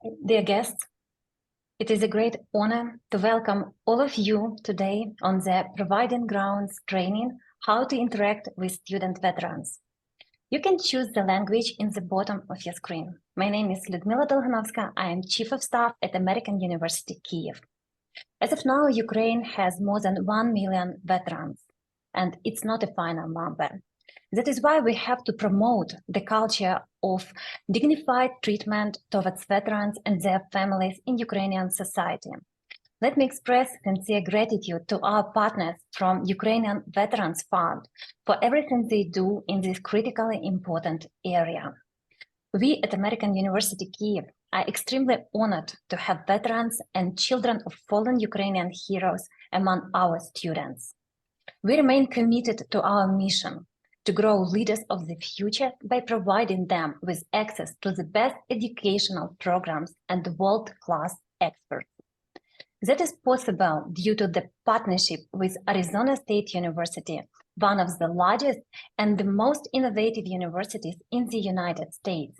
Dear guests, it is a great honor to welcome all of you today on the Providing Grounds training, How to Interact with Student Veterans. You can choose the language in the bottom of your screen. My name is Lyudmila Dolganovska. I am Chief of Staff at American University, Kyiv. As of now, Ukraine has more than 1 million veterans, and it's not a final number. That is why we have to promote the culture of dignified treatment towards veterans and their families in Ukrainian society. Let me express sincere gratitude to our partners from Ukrainian Veterans Fund for everything they do in this critically important area. We at American University Kyiv are extremely honored to have veterans and children of fallen Ukrainian heroes among our students. We remain committed to our mission to grow leaders of the future by providing them with access to the best educational programs and world-class experts. That is possible due to the partnership with Arizona State University, one of the largest and the most innovative universities in the United States,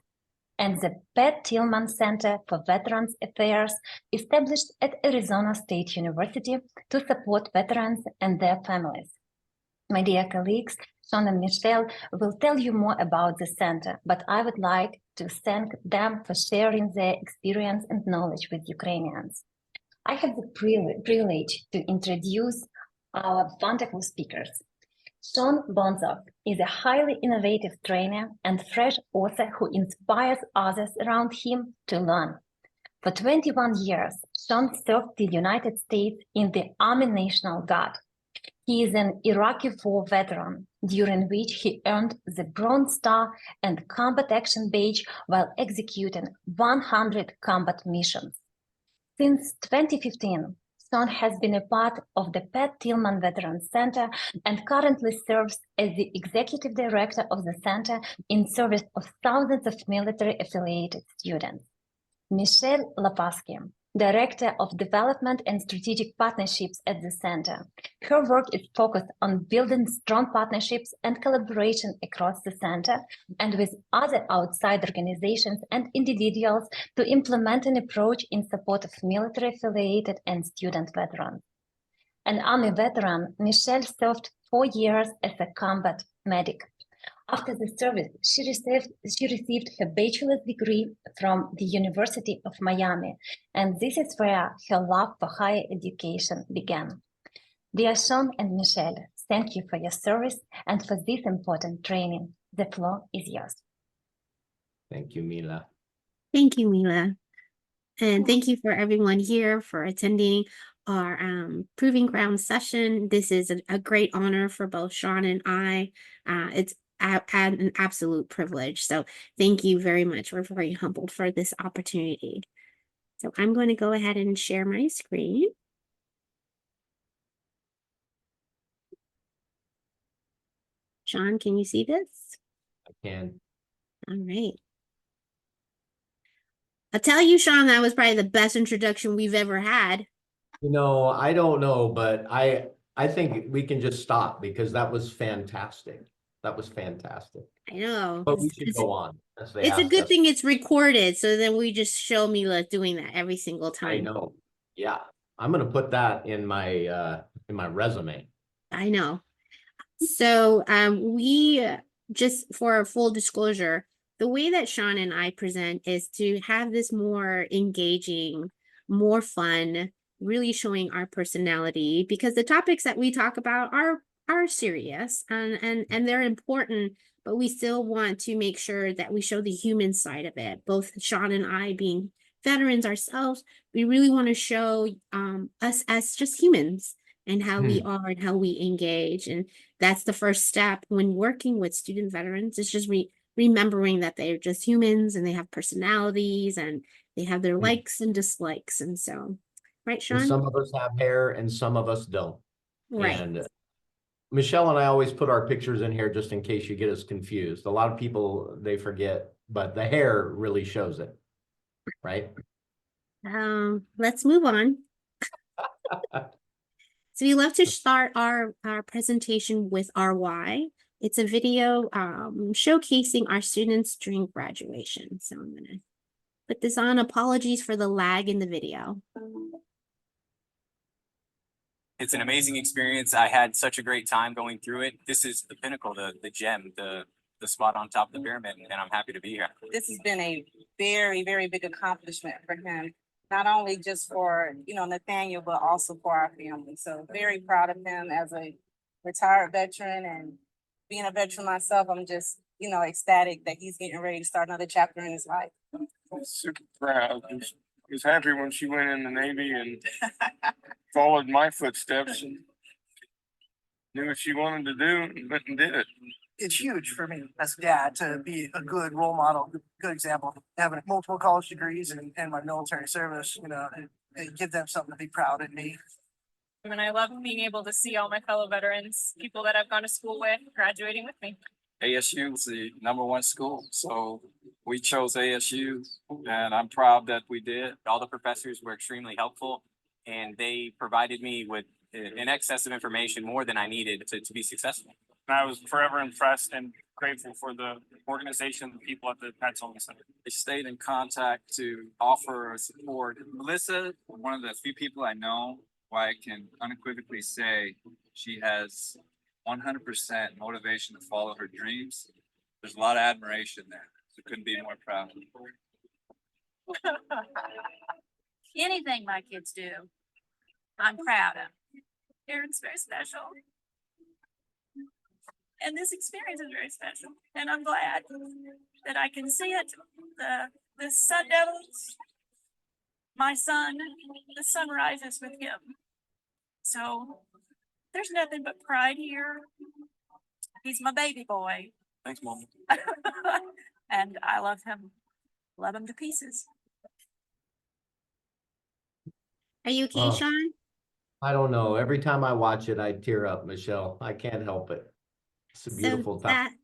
and the Pat Tillman Center for Veterans Affairs, established at Arizona State University to support veterans and their families. My dear colleagues, Sean and Michelle will tell you more about the center, but I would like to thank them for sharing their experience and knowledge with Ukrainians. I have the privilege to introduce our wonderful speakers. Sean Bonzov is a highly innovative trainer and fresh author who inspires others around him to learn. For 21 years, Sean served the United States in the Army National Guard. He is an Iraqi War veteran, during which he earned the Bronze Star and Combat Action Badge while executing 100 combat missions. Since 2015, Sean has been a part of the Pat Tillman Veterans Center and currently serves as the Executive Director of the Center in service of thousands of military-affiliated students. Michelle Lapasky, Director of Development and Strategic Partnerships at the Center. Her work is focused on building strong partnerships and collaboration across the Center and with other outside organizations and individuals to implement an approach in support of military-affiliated and student veterans. An Army veteran, Michelle served 4 years as a combat medic. After the service, she received her bachelor's degree from the University of Miami, and this is where her love for higher education began. Dear Sean and Michelle, thank you for your service and for this important training. The floor is yours. Thank you, Mila. Thank you, Mila. And thank you for everyone here for attending our Proving Ground session. This is a great honor for both Sean and I. It's an absolute privilege. So thank you very much. We're very humbled for this opportunity. So I'm going to go ahead and share my screen. Sean, can you see this? I can. All right. I'll tell you, Sean, that was probably the best introduction we've ever had. You know, I don't know, but I think we can just stop because that was fantastic. That was fantastic. I know. But we should go on. It's a good thing it's recorded, so then we just show Mila doing that every single time. I know. Yeah. I'm going to put that in my resume. I know. So we just for full disclosure, the way that Sean and I present is to have this more engaging, more fun, really showing our personality, because the topics that we talk about are serious and they're important, but we still want to make sure that we show the human side of it. Both Sean and I, being veterans ourselves, we really want to show us as just humans and how we are and how we engage. And that's the first step when working with student veterans. It's just remembering that they're just humans and they have personalities and they have their likes and dislikes. And so, right, Sean? And some of us have hair and some of us don't. Right. And Michelle and I always put our pictures in here just in case you get us confused. A lot of people, they forget, but the hair really shows it, right? Let's move on. So we love to start our presentation with our why. It's a video showcasing our students during graduation. So I'm going to put this on. Apologies for the lag in the video. It's an amazing experience. I had such a great time going through it. This is the pinnacle, the gem, the spot on top of the pyramid, and I'm happy to be here. This has been a very, very big accomplishment for him, not only just for, Nathaniel, but also for our family. So very proud of him as a retired veteran, and being a veteran myself, I'm just, ecstatic that he's getting ready to start another chapter in his life. I'm super proud. I was happy when she went in the Navy and followed my footsteps and knew what she wanted to do and went and did it. It's huge for me as a dad to be a good role model, good example, having multiple college degrees and my military service, and give them something to be proud of me. And I love being able to see all my fellow veterans, people that I've gone to school with, graduating with me. ASU is the #1 school, so we chose ASU, and I'm proud that we did. All the professors were extremely helpful, and they provided me with in excess of information, more than I needed to be successful. And I was forever impressed and grateful for the organization, the people at the Pat Tillman Center. They stayed in contact to offer support. Melissa, one of the few people I know, why I can unequivocally say she has 100% motivation to follow her dreams. There's a lot of admiration there. So couldn't be more proud. Anything my kids do, I'm proud of. Aaron's very special. And this experience is very special. And I'm glad that I can see it. The sun devils, my son, the sun rises with him. So there's nothing but pride here. He's my baby boy. Thanks, Mom. And I love him. Love him to pieces. Are you okay, Oh. Sean? I don't know. Every time I watch it, I tear up, Michelle. I can't help it. It's a beautiful time.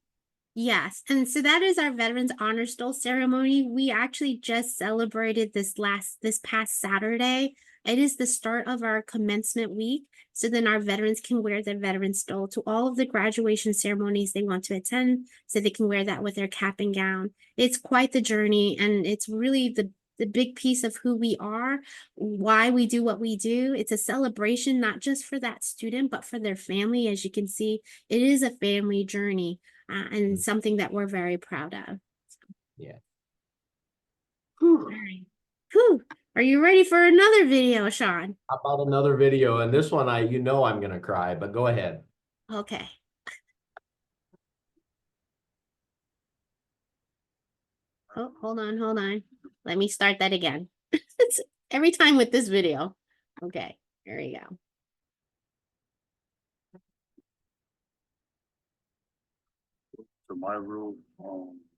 Yes, and so that is our Veterans Honor Stole ceremony. We actually just celebrated this past Saturday. It is the start of our commencement week. So then our veterans can wear their Veterans Stole to all of the graduation ceremonies they want to attend. So they can wear that with their cap and gown. It's quite the journey, and it's really the big piece of who we are, why we do what we do. It's a celebration, not just for that student, but for their family. As you can see, it is a family journey and something that we're very proud of. Yeah. Whew. Whew. Are you ready for another video, Sean? How about another video? And this one, I'm going to cry, but go ahead. Okay. Oh, hold on. Let me start that again. It's every time with this video. Okay, here we go. So my rule,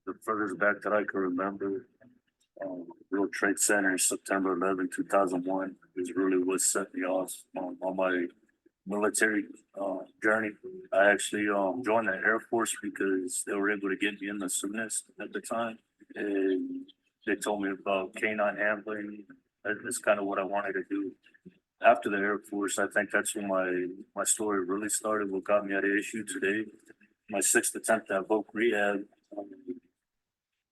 the furthest back that I can remember, World Trade Center, September 11, 2001, is really what set me off on my military journey. I actually joined the Air Force because they were able to get me in the soonest at the time. And they told me about canine handling. That's kind of what I wanted to do. After the Air Force, I think that's when my story really started, what got me at ASU today. My 6th attempt at voc rehab.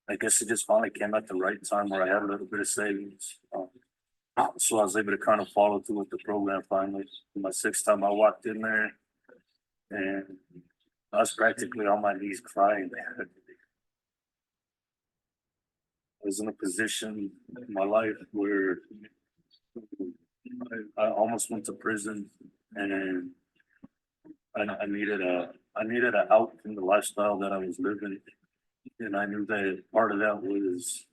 I guess it just finally came at the right time where I had a little bit of savings. So I was able to kind of follow through with the program finally. My 6th time I walked in there and I was practically on my knees crying. I was in a position in my life where I almost went to prison, and I needed an out from the lifestyle that I was living. And I knew that part of that was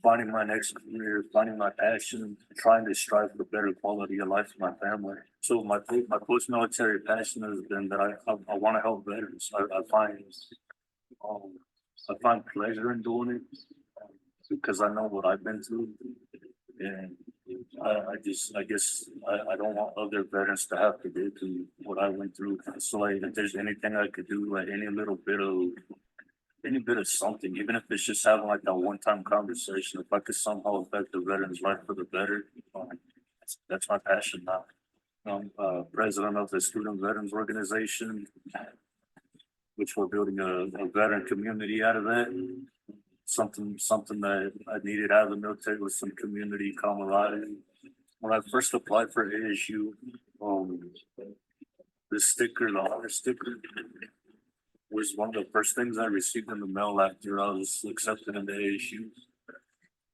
finding my next career, finding my passion, trying to strive for better quality of life for my family. So my post-military passion has been that I want to help veterans. I find pleasure in doing it because I know what I've been through, and I guess I don't want other veterans to have to go through what I went through. So like, if there's anything I could do, like any bit of something, even if it's just having like that one-time conversation, if I could somehow affect the veteran's life for the better, that's my passion now. I'm president of the Student Veterans Organization, which we're building a veteran community out of that. something that I needed out of the military was some community camaraderie. When I first applied for ASU, the sticker, the honor sticker, was one of the first things I received in the mail after I was accepted into ASU.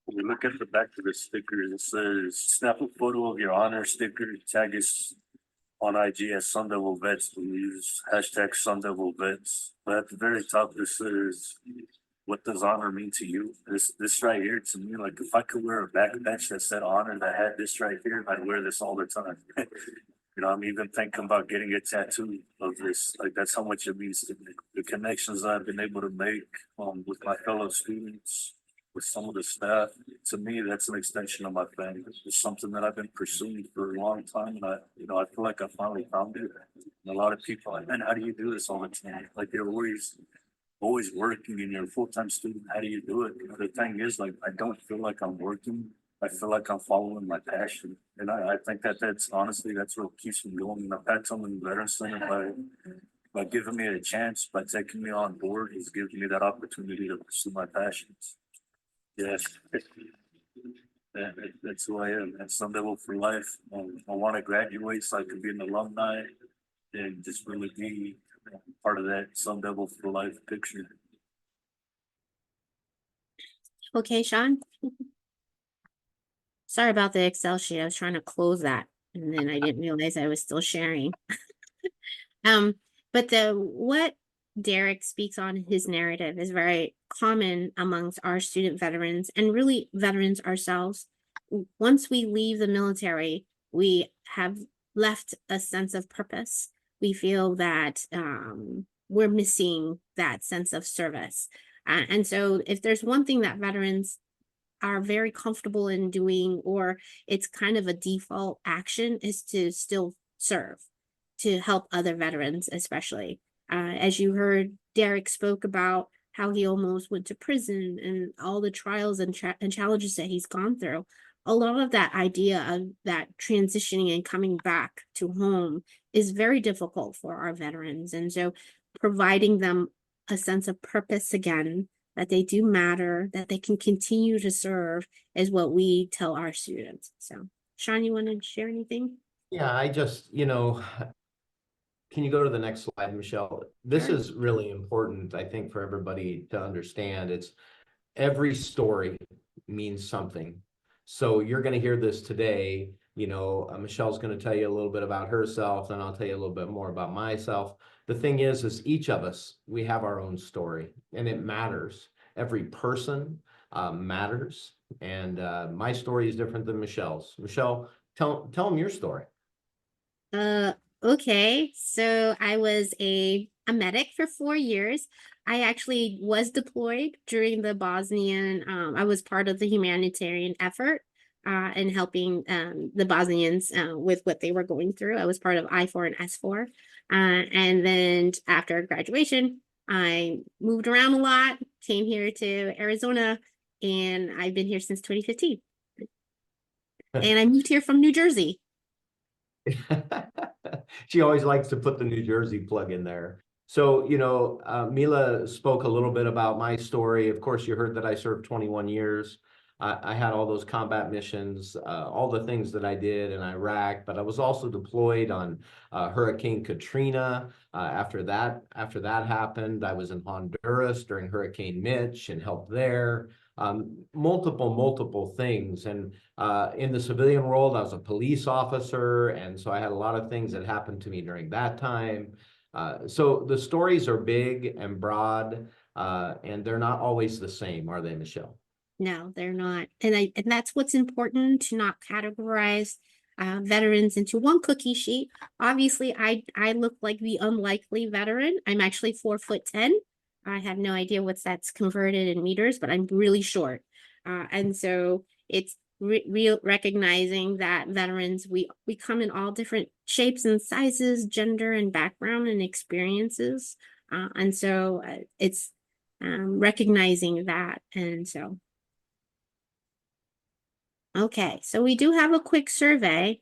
When we look at the back of the sticker, it says, snap a photo of your honor sticker, tag us on IG as Sun Devil Vets. We use hashtag Sun Devil Vets. But at the very top, it says, what does honor mean to you? This right here, to me, like if I could wear a backpatch that said honor, that had this right here, I'd wear this all the time. You know, I'm even thinking about getting a tattoo of this. Like that's how much it means to me. The connections I've been able to make with my fellow students, with some of the staff, to me, that's an extension of my family. It's something that I've been pursuing for a long time, and I feel like I finally found it. And a lot of people are like, man, how do you do this all the time? Like you're always working and you're a full-time student. How do you do it? You know, the thing is, like, I don't feel like I'm working. I feel like I'm following my passion. And I think that's honestly, that's what keeps me going. And the Pat Tillman Veterans Center, by giving me a chance, by taking me on board, he's giving me that opportunity to pursue my passions. Yes. That's who I am. That's Sun Devil for life. I want to graduate so I can be an alumni and just really be part of that Sun Devil for life picture. Okay, Sean. Sorry about the Excel sheet. I was trying to close that and then I didn't realize I was still sharing. But what Derek speaks on his narrative is very common amongst our student veterans and really veterans ourselves. Once we leave the military, we have left a sense of purpose. We feel that we're missing that sense of service. And so if there's one thing that veterans are very comfortable in doing, or it's kind of a default action, is to still serve, to help other veterans, especially. As you heard, Derek spoke about how he almost went to prison and all the trials and challenges that he's gone through. A lot of that idea of that transitioning and coming back to home is very difficult for our veterans. And so providing them a sense of purpose again, that they do matter, that they can continue to serve, is what we tell our students. So, Sean, you want to share anything? Yeah, I just, can you go to the next slide, Michelle? This Sure. is really important, I think, for everybody to understand. It's every story means something. So you're going to hear this today. Michelle's going to tell you a little bit about herself, and I'll tell you a little bit more about myself. The thing is each of us, we have our own story, and it matters. Every person matters, and my story is different than Michelle's. Michelle, tell them your story. Okay, so I was a medic for 4 years. I actually was deployed during the Bosnian. I was part of the humanitarian effort in helping the Bosnians with what they were going through. I was part of I-4 and S4. And then after graduation, I moved around a lot, came here to Arizona, and I've been here since 2015. And I moved here from New Jersey. She always likes to put the New Jersey plug in there. So, Mila spoke a little bit about my story. Of course, you heard that I served 21 years. I had all those combat missions, all the things that I did in Iraq, but I was also deployed on Hurricane Katrina. After that happened, I was in Honduras during Hurricane Mitch and helped there. Multiple things. And in the civilian world, I was a police officer. And so I had a lot of things that happened to me during that time. So the stories are big and broad, and they're not always the same, are they, Michelle? No, they're not. And that's what's important, to not categorize veterans into one cookie sheet. Obviously, I look like the unlikely veteran. I'm actually 4'10". I have no idea what's that's converted in meters, but I'm really short. And so it's real recognizing that veterans, we come in all different shapes and sizes, gender and background and experiences. And so it's recognizing that. And so. Okay, so we do have a quick survey,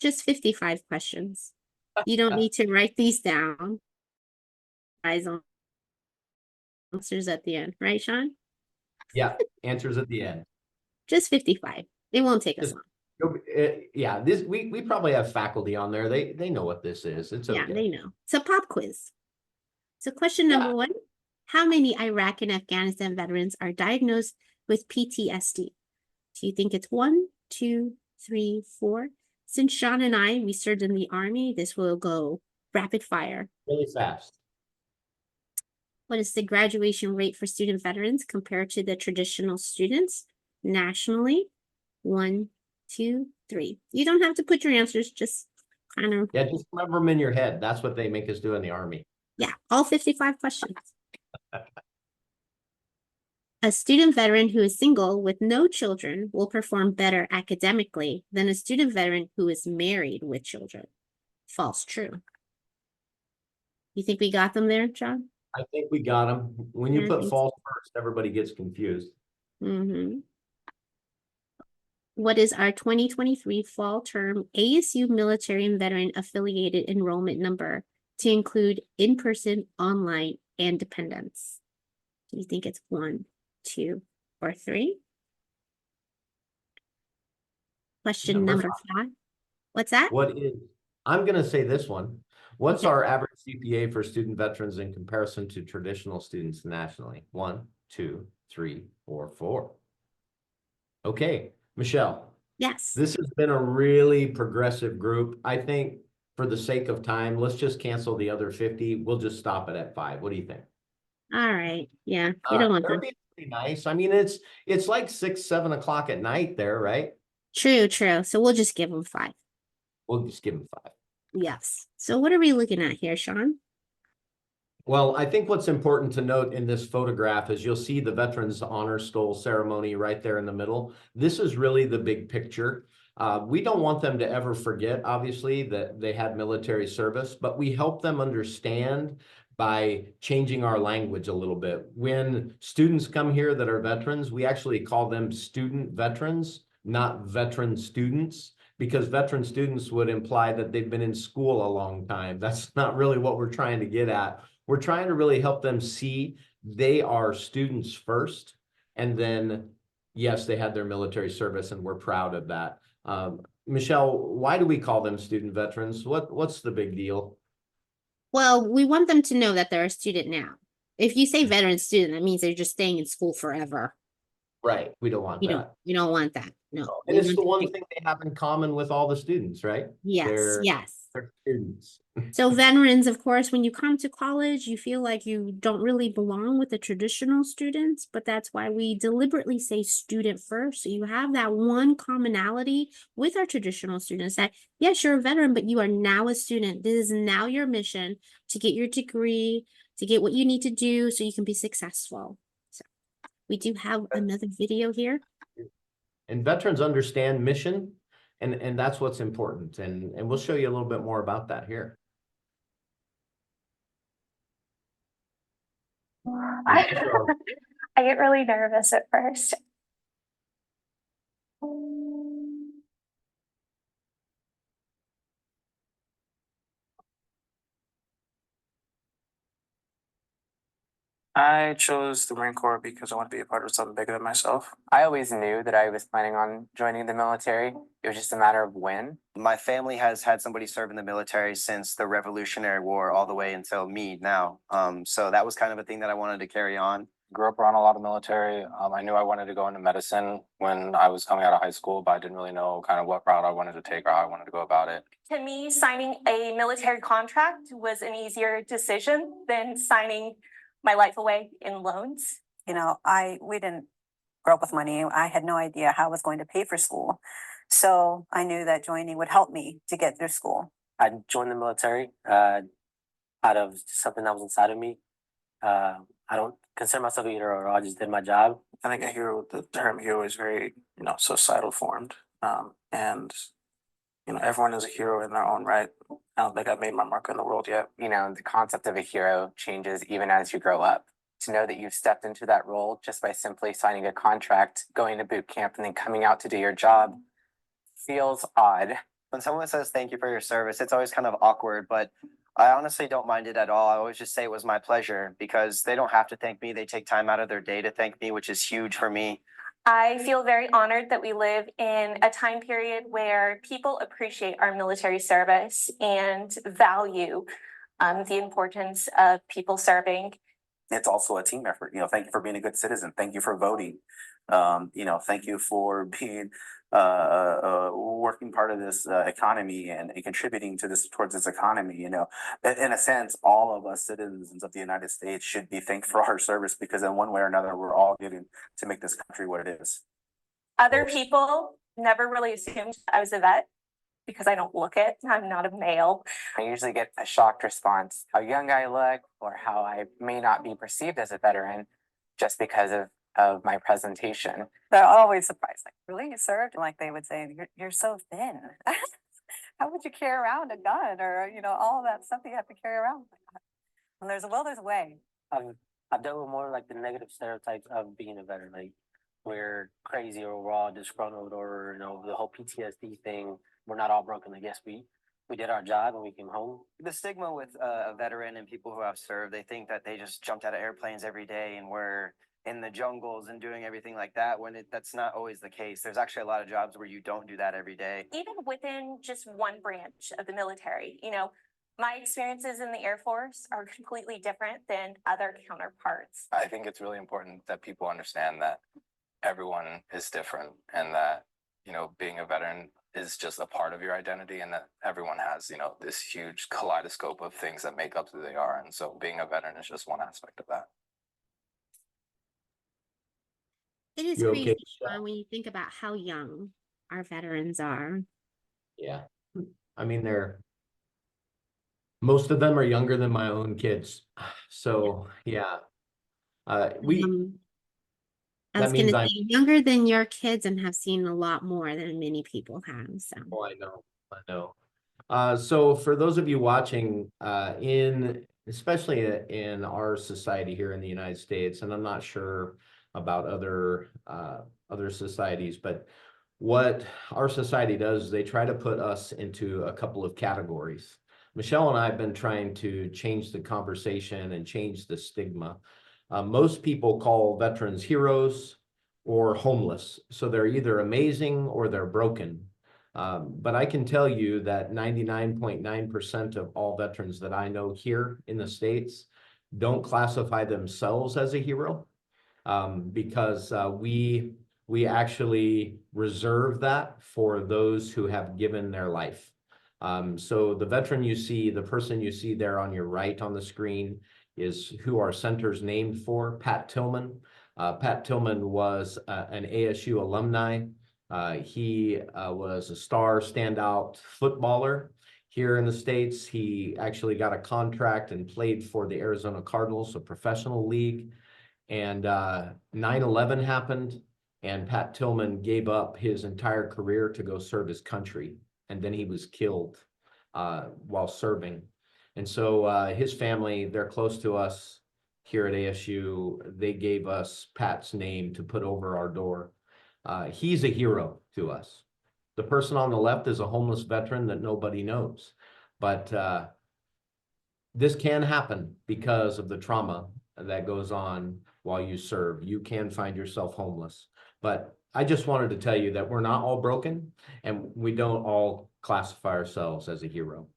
just 55 questions. You don't need to write these down. Eyes on answers at the end, right, Sean? Yeah, answers at the end. Just 55. It won't take us Just- long. Yeah, this we probably have faculty on there. They know what this is. It's Yeah, okay. they know. It's a pop quiz. So question number 1, how many Iraq and Afghanistan veterans are diagnosed with PTSD? Do you think it's 1, 2, 3, 4? Since Sean and we served in the Army, this will go rapid fire. Really fast. What is the graduation rate for student veterans compared to the traditional students nationally? 1, 2, 3. You don't have to put your answers, just kind of, Yeah, just remember them in your head. That's what they make us do in the Army. yeah, all 55 questions. A student veteran who is single with no children will perform better academically than a student veteran who is married with children. False, true. You think we got them there, John? I think we got them. When you Yeah, I put think false first, everybody gets confused. Mm-hmm. What is our 2023 fall term ASU military and veteran affiliated enrollment number to include in-person, online, and dependents? Do you think it's 1, 2, or 3? Question number 5. What's that? What is, I'm gonna say this one. What's Okay. our average CPA for student veterans in comparison to traditional students nationally? 1, 2, 3, or 4. Okay, Michelle, Yes. this has been a really progressive group. I think for the sake of time, let's just cancel the other 50. We'll just stop it at 5. What do you think? All right. Yeah. We don't want That'd them. be pretty nice. I mean, it's like 6, 7 o'clock at night there, right? True, true. So we'll just give them 5. We'll just give them 5. Yes. So what are we looking at here, Sean? Well, I think what's important to note in this photograph is you'll see the Veterans Honor Stole ceremony right there in the middle. This is really the big picture. We don't want them to ever forget, obviously, that they had military service, but we help them understand by changing our language a little bit. When students come here that are veterans, we actually call them student veterans, not veteran students, because veteran students would imply that they've been in school a long time. That's not really what we're trying to get at. We're trying to really help them see they are students first, and then, yes, they had their military service, and we're proud of that. Michelle, why do we call them student veterans? What's the big deal? Well, we want them to know that they're a student now. If you say veteran student, that means they're just staying in school forever. Right, we don't want that. You don't want that. No. And We it's want the them one to- thing they have in common with all the students, right? Yes, yes. They're students. So veterans, of course, when you come to college, you feel like you don't really belong with the traditional students, but that's why we deliberately say student first. So you have that one commonality with our traditional students that, yes, you're a veteran, but you are now a student. This is now your mission to get your degree, to get what you need to do so you can be successful. So we do have another video here. And veterans understand mission, and that's what's important. And we'll show you a little bit more about that here. I get really nervous at first. I chose the Marine Corps because I want to be a part of something bigger than myself. I always knew that I was planning on joining the military. It was just a matter of when. My family has had somebody serve in the military since the Revolutionary War all the way until me now. So that was kind of a thing that I wanted to carry on. Grew up around a lot of military. I knew I wanted to go into medicine when I was coming out of high school, but I didn't really know kind of what route I wanted to take or how I wanted to go about it. To me, signing a military contract was an easier decision than signing my life away in loans. You know, we didn't grow up with money. I had no idea how I was going to pay for school. So I knew that joining would help me to get through school. I joined the military out of something that was inside of me. I don't consider myself a hero, or I just did my job. I think a hero, the term hero is very, societal formed. And everyone is a hero in their own right. I don't think I've made my mark in the world yet. The concept of a hero changes even as you grow up. To know that you've stepped into that role just by simply signing a contract, going to boot camp, and then coming out to do your job feels odd. When someone says thank you for your service, it's always kind of awkward, but I honestly don't mind it at all. I always just say it was my pleasure because they don't have to thank me. They take time out of their day to thank me, which is huge for me. I feel very honored that we live in a time period where people appreciate our military service and value the importance of people serving. It's also a team effort. Thank you for being a good citizen. Thank you for voting. Thank you for being working part of this economy and contributing to towards this economy. In a sense, all of us citizens of the United States should be thanked for our service because in one way or another, we're all getting to make this country what it is. Other people never really assumed I was a vet because I don't look it. I'm not a male. I usually get a shocked response, how young I look or how I may not be perceived as a veteran just because of my presentation. They're always surprised, like, really, you served? Like they would say, you're so thin. How would you carry around a gun or, all that stuff that you have to carry around? And there's a way. I've dealt with more like the negative stereotypes of being a veteran, like we're crazy or we're all disgruntled or, the whole PTSD thing. We're not all broken. I guess we did our job and we came home. The stigma with a veteran and people who have served, they think that they just jumped out of airplanes every day and were in the jungles and doing everything like that when that's not always the case. There's actually a lot of jobs where you don't do that every day. Even within just one branch of the military, my experiences in the Air Force are completely different than other counterparts. I think it's really important that people understand that everyone is different and that, being a veteran is just a part of your identity and that everyone has, this huge kaleidoscope of things that make up who they are. And so being a veteran is just one aspect of that. It is You crazy okay, when you think about how young our veterans are. Yeah. I mean, most of them are younger than my own kids. So yeah. I That was means gonna I'm say younger than your kids and have seen a lot more than many people have. So Oh, I know. So for those of you watching, especially in our society here in the United States, and I'm not sure about other societies, but what our society does is they try to put us into a couple of categories. Michelle and I have been trying to change the conversation and change the stigma. Most people call veterans heroes or homeless. So they're either amazing or they're broken. But I can tell you that 99.9% of all veterans that I know here in the States don't classify themselves as a hero because we actually reserve that for those who have given their life. So the veteran you see, the person you see there on your right on the screen is who our center's named for, Pat Tillman. Pat Tillman was an ASU alumni. He was a star standout footballer here in the States. He actually got a contract and played for the Arizona Cardinals, a professional league. And 9/11 happened, and Pat Tillman gave up his entire career to go serve his country. And then he was killed while serving. And so his family, they're close to us here at ASU. They gave us Pat's name to put over our door. He's a hero to us. The person on the left is a homeless veteran that nobody knows. But this can happen because of the trauma that goes on while you serve. You can find yourself homeless. But I just wanted to tell you that we're not all broken and we don't all classify ourselves as a hero.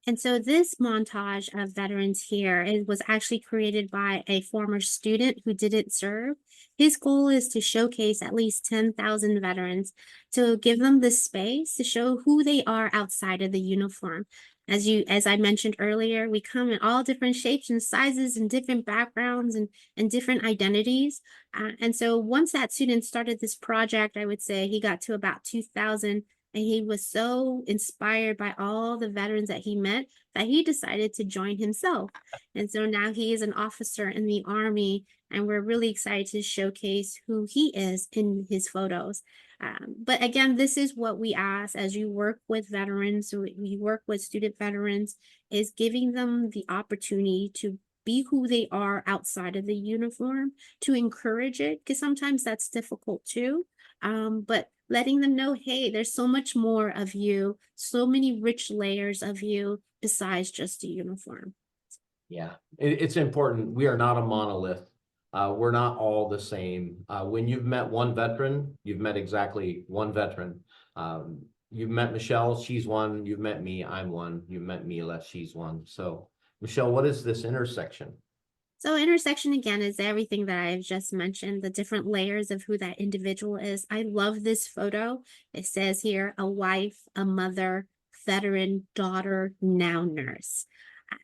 And so this montage of veterans here was actually created by a former student who didn't serve. His goal is to showcase at least 10,000 veterans to give them the space to show who they are outside of the uniform. As I mentioned earlier, we come in all different shapes and sizes and different backgrounds and different identities. And so once that student started this project, I would say he got to about 2,000. And he was so inspired by all the veterans that he met that he decided to join himself. And so now he is an officer in the Army, and we're really excited to showcase who he is in his photos. But again, this is what we ask as you work with veterans, we work with student veterans, is giving them the opportunity to be who they are outside of the uniform, to encourage it, because sometimes that's difficult too. but letting them know, hey, there's so much more of you, so many rich layers of you besides just a uniform. Yeah, it's important. We are not a monolith. We're not all the same. When you've met one veteran, you've met exactly one veteran. You've met Michelle, she's one. You've met me, I'm one. You've met Mila, she's one. So, Michelle, what is this intersection? So intersection again is everything that I've just mentioned, the different layers of who that individual is. I love this photo. It says here, a wife, a mother, veteran, daughter, now nurse.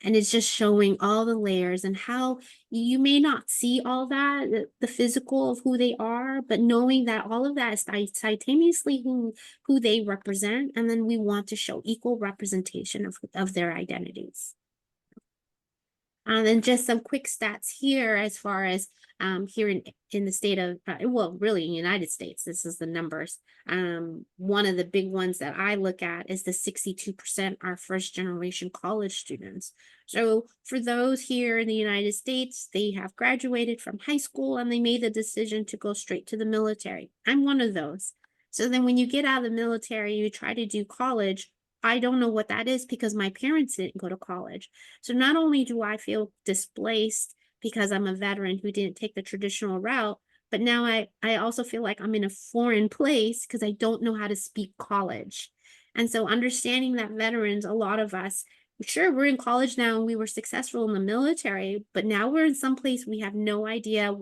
And it's just showing all the layers and how you may not see all that, the physical of who they are, but knowing that all of that is simultaneously who they represent. And then we want to show equal representation of their identities. And then just some quick stats here as far as here in the state of, well, really in the United States, this is the numbers. One of the big ones that I look at is the 62% are first generation college students. So for those here in the United States, they have graduated from high school and they made the decision to go straight to the military. I'm one of those. So then when you get out of the military, you try to do college. I don't know what that is because my parents didn't go to college. So not only do I feel displaced because I'm a veteran who didn't take the traditional route, but now I also feel like I'm in a foreign place because I don't know how to speak college. And so understanding that veterans, a lot of us, sure, we're in college now and we were successful in the military, but now we're in some place we have no idea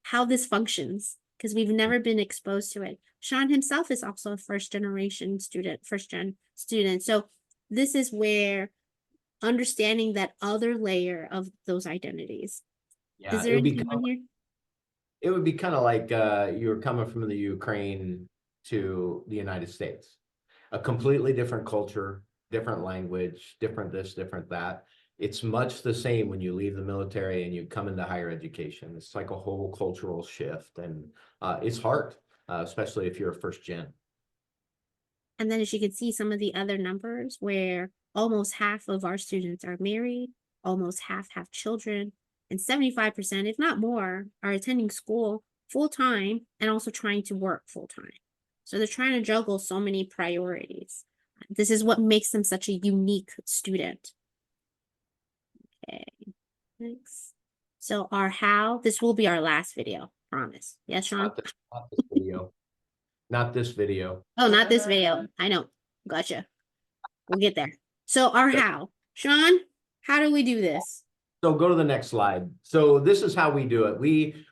how this functions because we've never been exposed to it. Sean himself is also a first gen student. So this is where understanding that other layer of those identities. Yeah, Is there anything on here? It would be kind of like you were coming from the Ukraine to the United States. A completely different culture, different language, different this, different that. It's much the same when you leave the military and you come into higher education. It's like a whole cultural shift, and it's hard, especially if you're a first gen. And then as you can see some of the other numbers where almost half of our students are married, almost half have children, and 75%, if not more, are attending school full-time and also trying to work full-time. So they're trying to juggle so many priorities. This is what makes them such a unique student. Okay, next. So our how, this will be our last video, promise. Yes, Sean? Not this video. Not this video. Oh, not this video. I know. Gotcha. We'll get there. So our how. Sean, how do we do this? So go to the next slide. So this is how we do it.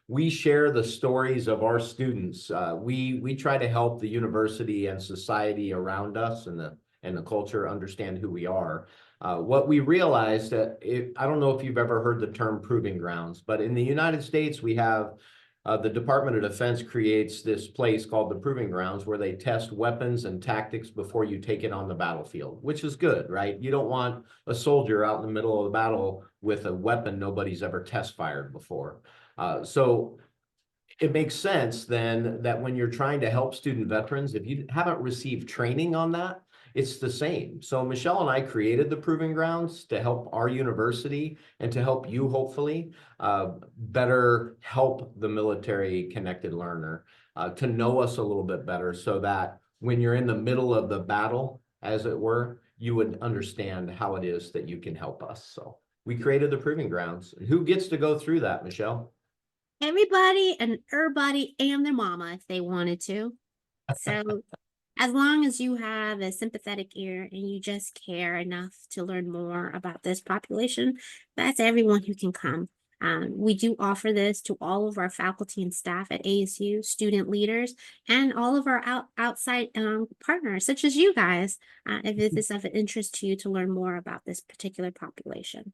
We share the stories of our students. We try to help the university and society around us and the culture understand who we are. What we realized that I don't know if you've ever heard the term proving grounds, but in the United States, we have the Department of Defense creates this place called the Proving Grounds where they test weapons and tactics before you take it on the battlefield, which is good, right? You don't want a soldier out in the middle of the battle with a weapon nobody's ever test fired before. So it makes sense then that when you're trying to help student veterans, if you haven't received training on that, it's the same. So Michelle and I created the Proving Grounds to help our university and to help you hopefully better help the military connected learner to know us a little bit better so that when you're in the middle of the battle, as it were, you would understand how it is that you can help us. So we created the Proving Grounds. And who gets to go through that, Michelle? Everybody and everybody and their mama if they wanted to. So as long as you have a sympathetic ear and you just care enough to learn more about this population, that's everyone who can come. We do offer this to all of our faculty and staff at ASU, student leaders, and all of our outside partners, such as you guys, if this is of interest to you to learn more about this particular population.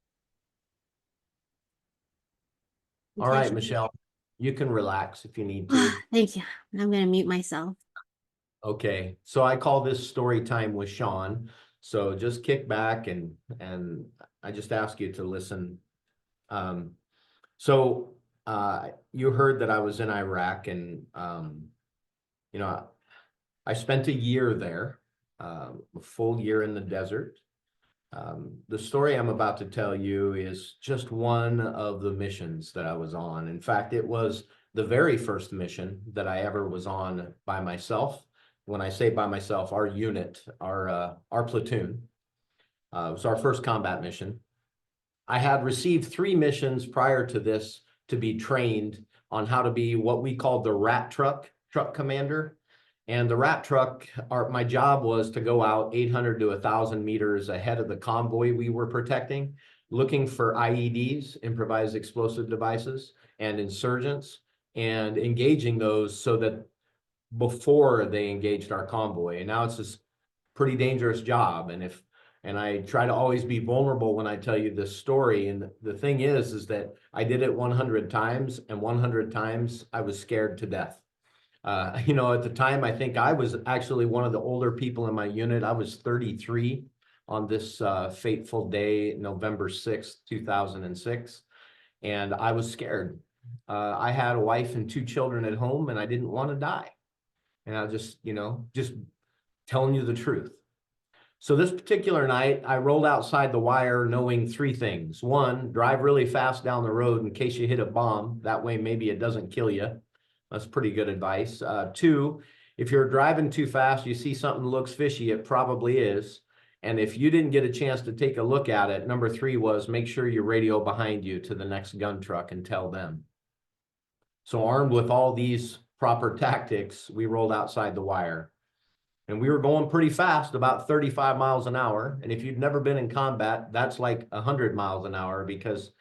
All right, Michelle, you can relax if you need to. Thank you. I'm going to mute myself. Okay, so I call this story time with Sean. So just kick back and I just ask you to listen. So you heard that I was in Iraq and, you know, I spent a year there, a full year in the desert. The story I'm about to tell you is just one of the missions that I was on. In fact, it was the very first mission that I ever was on by myself. When I say by myself, our unit, our platoon, it was our first combat mission. I had received 3 missions prior to this to be trained on how to be what we called the rat truck commander. And the rat truck, my job was to go out 800 to 1,000 meters ahead of the convoy we were protecting, looking for IEDs, improvised explosive devices, and insurgents, and engaging those so that before they engaged our convoy. And now it's this pretty dangerous job. And I try to always be vulnerable when I tell you this story. And the thing is that I did it 100 times, and 100 times I was scared to death. You know, at the time, I think I was actually one of the older people in my unit. I was 33 on this fateful day, November 6th, 2006. And I was scared. I had a wife and 2 children at home, and I didn't want to die. And I just, you know, just telling you the truth. So this particular night, I rolled outside the wire knowing 3 things. 1, drive really fast down the road in case you hit a bomb. That way, maybe it doesn't kill you. That's pretty good advice. 2, if you're driving too fast, you see something that looks fishy, it probably is. And if you didn't get a chance to take a look at it, number 3 was make sure you radio behind you to the next gun truck and tell them. So armed with all these proper tactics, we rolled outside the wire. And we were going pretty fast, about 35 miles an hour. And if you've never been in combat, that's like 100 miles an hour, because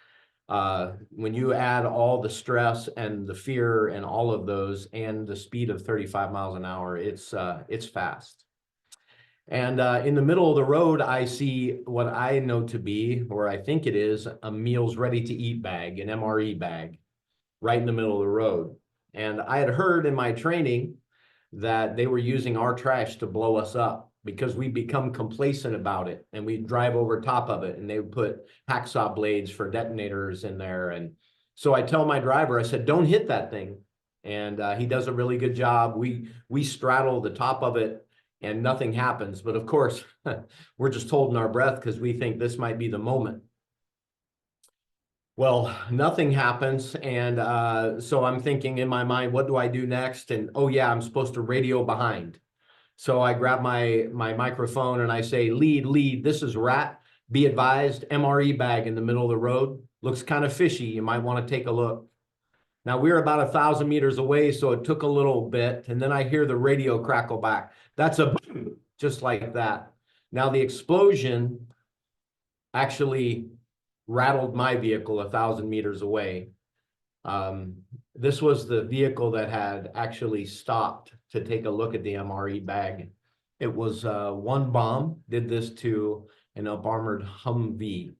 when you add all the stress and the fear and all of those and the speed of 35 miles an hour, it's fast. And in the middle of the road, I see what I know to be, or I think it is, a meals ready to eat bag, an MRE bag, right in the middle of the road. And I had heard in my training that they were using our trash to blow us up because we become complacent about it, and we drive over top of it, and they would put hacksaw blades for detonators in there. And so I tell my driver, I said, don't hit that thing. And he does a really good job. We straddle the top of it and nothing happens. But of course, we're just holding our breath because we think this might be the moment. Well, nothing happens. And so I'm thinking in my mind, what do I do next? And oh yeah, I'm supposed to radio behind. So I grab my microphone and I say, lead, this is rat. Be advised, MRE bag in the middle of the road. Looks kind of fishy. You might want to take a look. Now we're about 1,000 meters away, so it took a little bit. And then I hear the radio crackle back. That's a just like that. Now the explosion actually rattled my vehicle 1,000 meters away. This was the vehicle that had actually stopped to take a look at the MRE bag. It was one bomb, did this to an up-armored Humvee.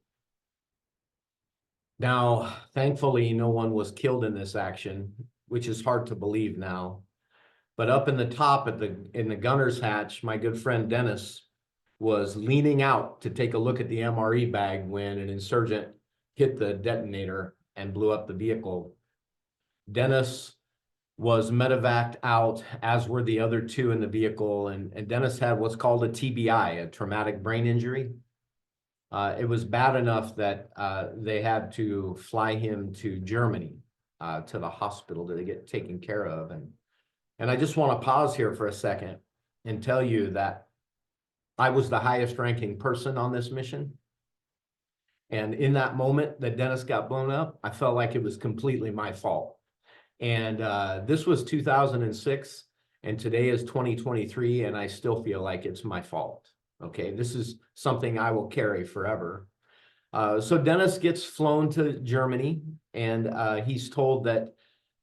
Now, thankfully, no one was killed in this action, which is hard to believe now. But up in the top in the gunner's hatch, my good friend Dennis was leaning out to take a look at the MRE bag when an insurgent hit the detonator and blew up the vehicle. Dennis was medevaced out, as were the other 2 in the vehicle, and Dennis had what's called a TBI, a traumatic brain injury. It was bad enough that they had to fly him to Germany, to the hospital to get taken care of. And I just want to pause here for a second and tell you that I was the highest ranking person on this mission. And in that moment that Dennis got blown up, I felt like it was completely my fault. And this was 2006, and today is 2023, and I still feel like it's my fault. Okay, this is something I will carry forever. So Dennis gets flown to Germany, and he's told that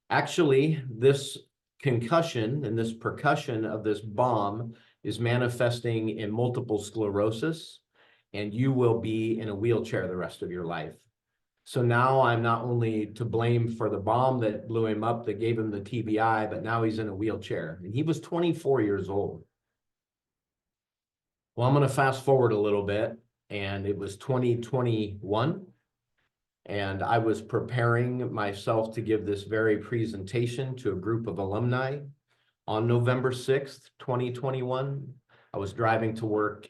actually this concussion and this percussion of this bomb is manifesting in multiple sclerosis, and you will be in a wheelchair the rest of your life. So now I'm not only to blame for the bomb that blew him up, that gave him the TBI, but now he's in a wheelchair. And he was 24 years old. Well, I'm going to fast forward a little bit, and it was 2021, and I was preparing myself to give this very presentation to a group of alumni on November 6th, 2021. I was driving to work,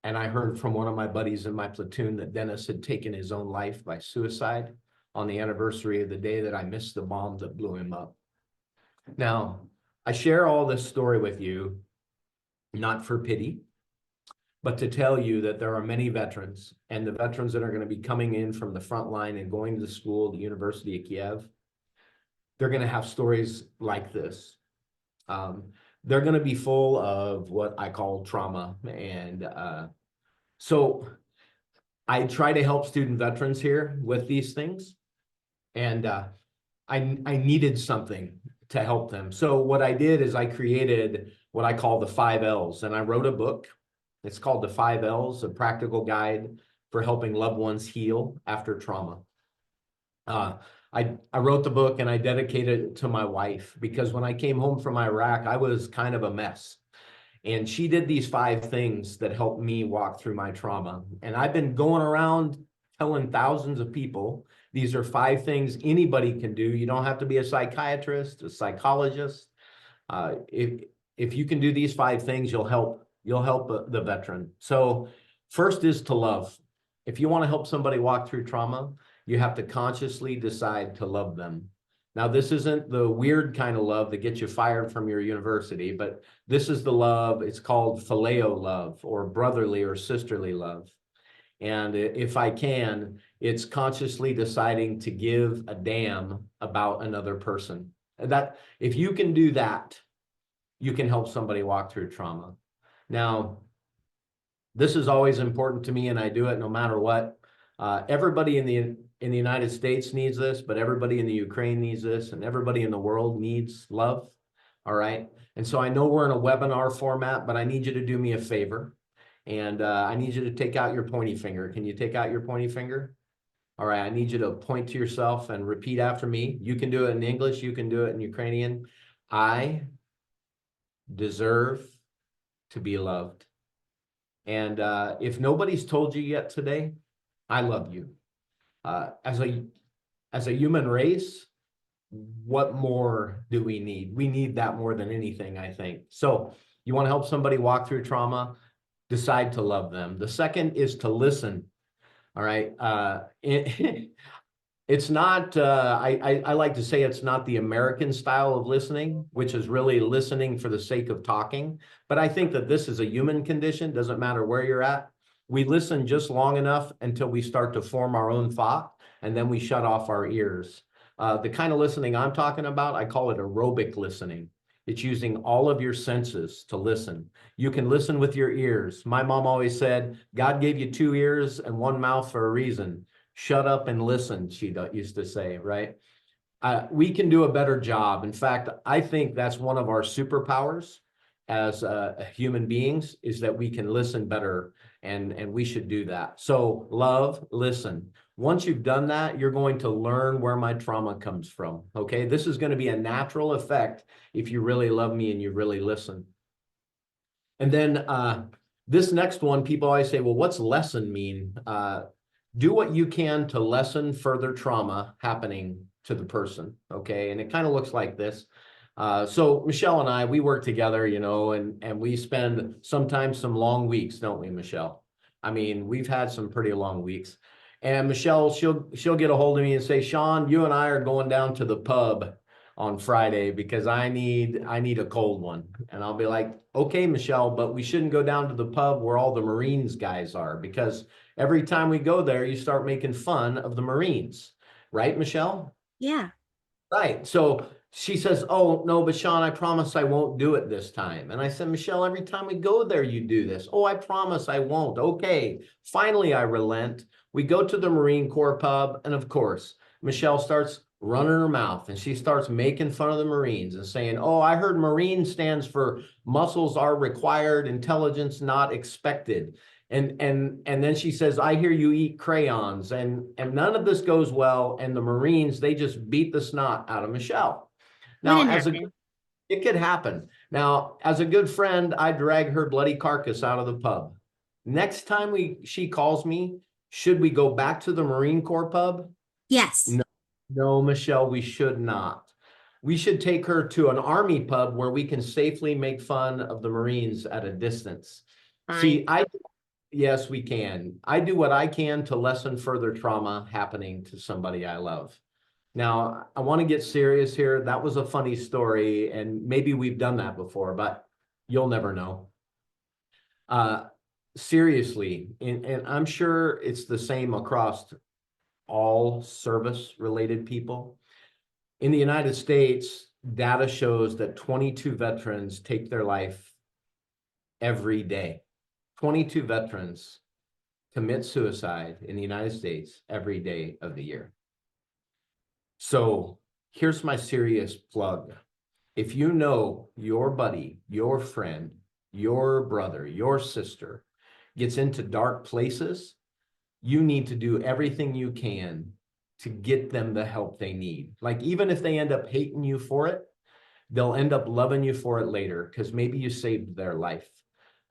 and I heard from one of my buddies in my platoon that Dennis had taken his own life by suicide on the anniversary of the day that I missed the bomb that blew him up. Now, I share all this story with you, not for pity, but to tell you that there are many veterans, and the veterans that are going to be coming in from the front line and going to school, the University of Kiev, they're going to have stories like this. They're going to be full of what I call trauma. And so I try to help student veterans here with these things. And I needed something to help them. So what I did is I created what I call the 5 L's, and I wrote a book. It's called The 5 L's, a practical guide for helping loved ones heal after trauma. I wrote the book and I dedicated it to my wife, because when I came home from Iraq, I was kind of a mess. And she did these 5 things that helped me walk through my trauma. And I've been going around telling thousands of people, these are 5 things anybody can do. You don't have to be a psychiatrist, a psychologist. If you can do these 5 things, you'll help the veteran. So first is to love. If you want to help somebody walk through trauma, you have to consciously decide to love them. Now, this isn't the weird kind of love that gets you fired from your university, but this is the love, it's called phileo love, or brotherly or sisterly love. And if I can, it's consciously deciding to give a damn about another person. That if you can do that, you can help somebody walk through trauma. Now, this is always important to me, and I do it no matter what. Everybody in the United States needs this, but everybody in the Ukraine needs this, and everybody in the world needs love. All right. And so I know we're in a webinar format, but I need you to do me a favor. And I need you to take out your pointy finger. Can you take out your pointy finger? All right. I need you to point to yourself and repeat after me. You can do it in English. You can do it in Ukrainian. I deserve to be loved. And if nobody's told you yet today, I love you. As a human race, what more do we need? We need that more than anything, I think. So you want to help somebody walk through trauma, decide to love them. The second is to listen. All right. It's not, I like to say it's not the American style of listening, which is really listening for the sake of talking. But I think that this is a human condition, doesn't matter where you're at. We listen just long enough until we start to form our own thought, and then we shut off our ears. The kind of listening I'm talking about, I call it aerobic listening. It's using all of your senses to listen. You can listen with your ears. My mom always said, God gave you 2 ears and 1 mouth for a reason. Shut up and listen, she used to say, right? We can do a better job. In fact, I think that's one of our superpowers as human beings, is that we can listen better, and we should do that. So love, listen. Once you've done that, you're going to learn where my trauma comes from, okay? This is going to be a natural effect if you really love me and you really listen. And then this next one, people always say, well, what's lesson mean? Do what you can to lessen further trauma happening to the person, okay? And it kind of looks like this. So Michelle and I, we work together, you know, and we spend sometimes some long weeks, don't we, Michelle? I mean, we've had some pretty long weeks. And Michelle, she'll get a hold of me and say, Sean, you and I are going down to the pub on Friday because I need a cold one. And I'll be like, okay, Michelle, but we shouldn't go down to the pub where all the Marines guys are, because every time we go there, you start making fun of the Marines, right, Michelle? Yeah. Right. So she says, oh, no, but Sean, I promise I won't do it this time. And I said, Michelle, every time we go there, you do this. Oh, I promise I won't. Okay. Finally, I relent. We go to the Marine Corps pub. And of course, Michelle starts running her mouth and she starts making fun of the Marines and saying, oh, I heard Marine stands for muscles are required, intelligence not expected. And then she says, I hear you eat crayons, and none of this goes well. And the Marines, they just beat the snot out of Michelle. Now, it could happen. Now, as a good friend, I drag her bloody carcass out of the pub. Next time she calls me, should we go back to the Marine Corps pub? Yes. No, Michelle, we should not. We should take her to an Army pub where we can safely make fun of the Marines at a distance. Fine. See, Yes, we can. I do what I can to lessen further trauma happening to somebody I love. Now, I want to get serious here. That was a funny story, and maybe we've done that before, but you'll never know. Seriously, and I'm sure it's the same across all service-related people. In the United States, data shows that 22 veterans take their life every day. 22 veterans commit suicide in the United States every day of the year. So here's my serious plug. If you know your buddy, your friend, your brother, your sister gets into dark places, you need to do everything you can to get them the help they need. Like, even if they end up hating you for it, they'll end up loving you for it later because maybe you saved their life.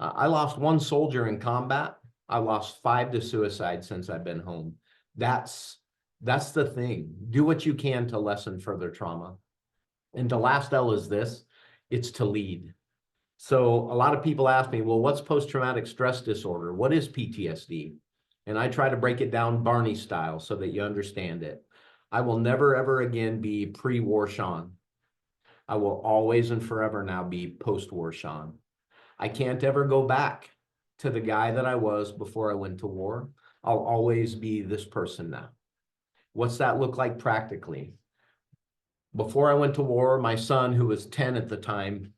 I lost one soldier in combat. I lost 5 to suicide since I've been home. That's the thing. Do what you can to lessen further trauma. And the last L is this, it's to lead. So a lot of people ask me, well, what's post-traumatic stress disorder? What is PTSD? And I try to break it down Barney style so that you understand it. I will never, ever again be pre-war Sean. I will always and forever now be post-war Sean. I can't ever go back to the guy that I was before I went to war. I'll always be this person now. What's that look like practically? Before I went to war, my son, who was 10 at the time,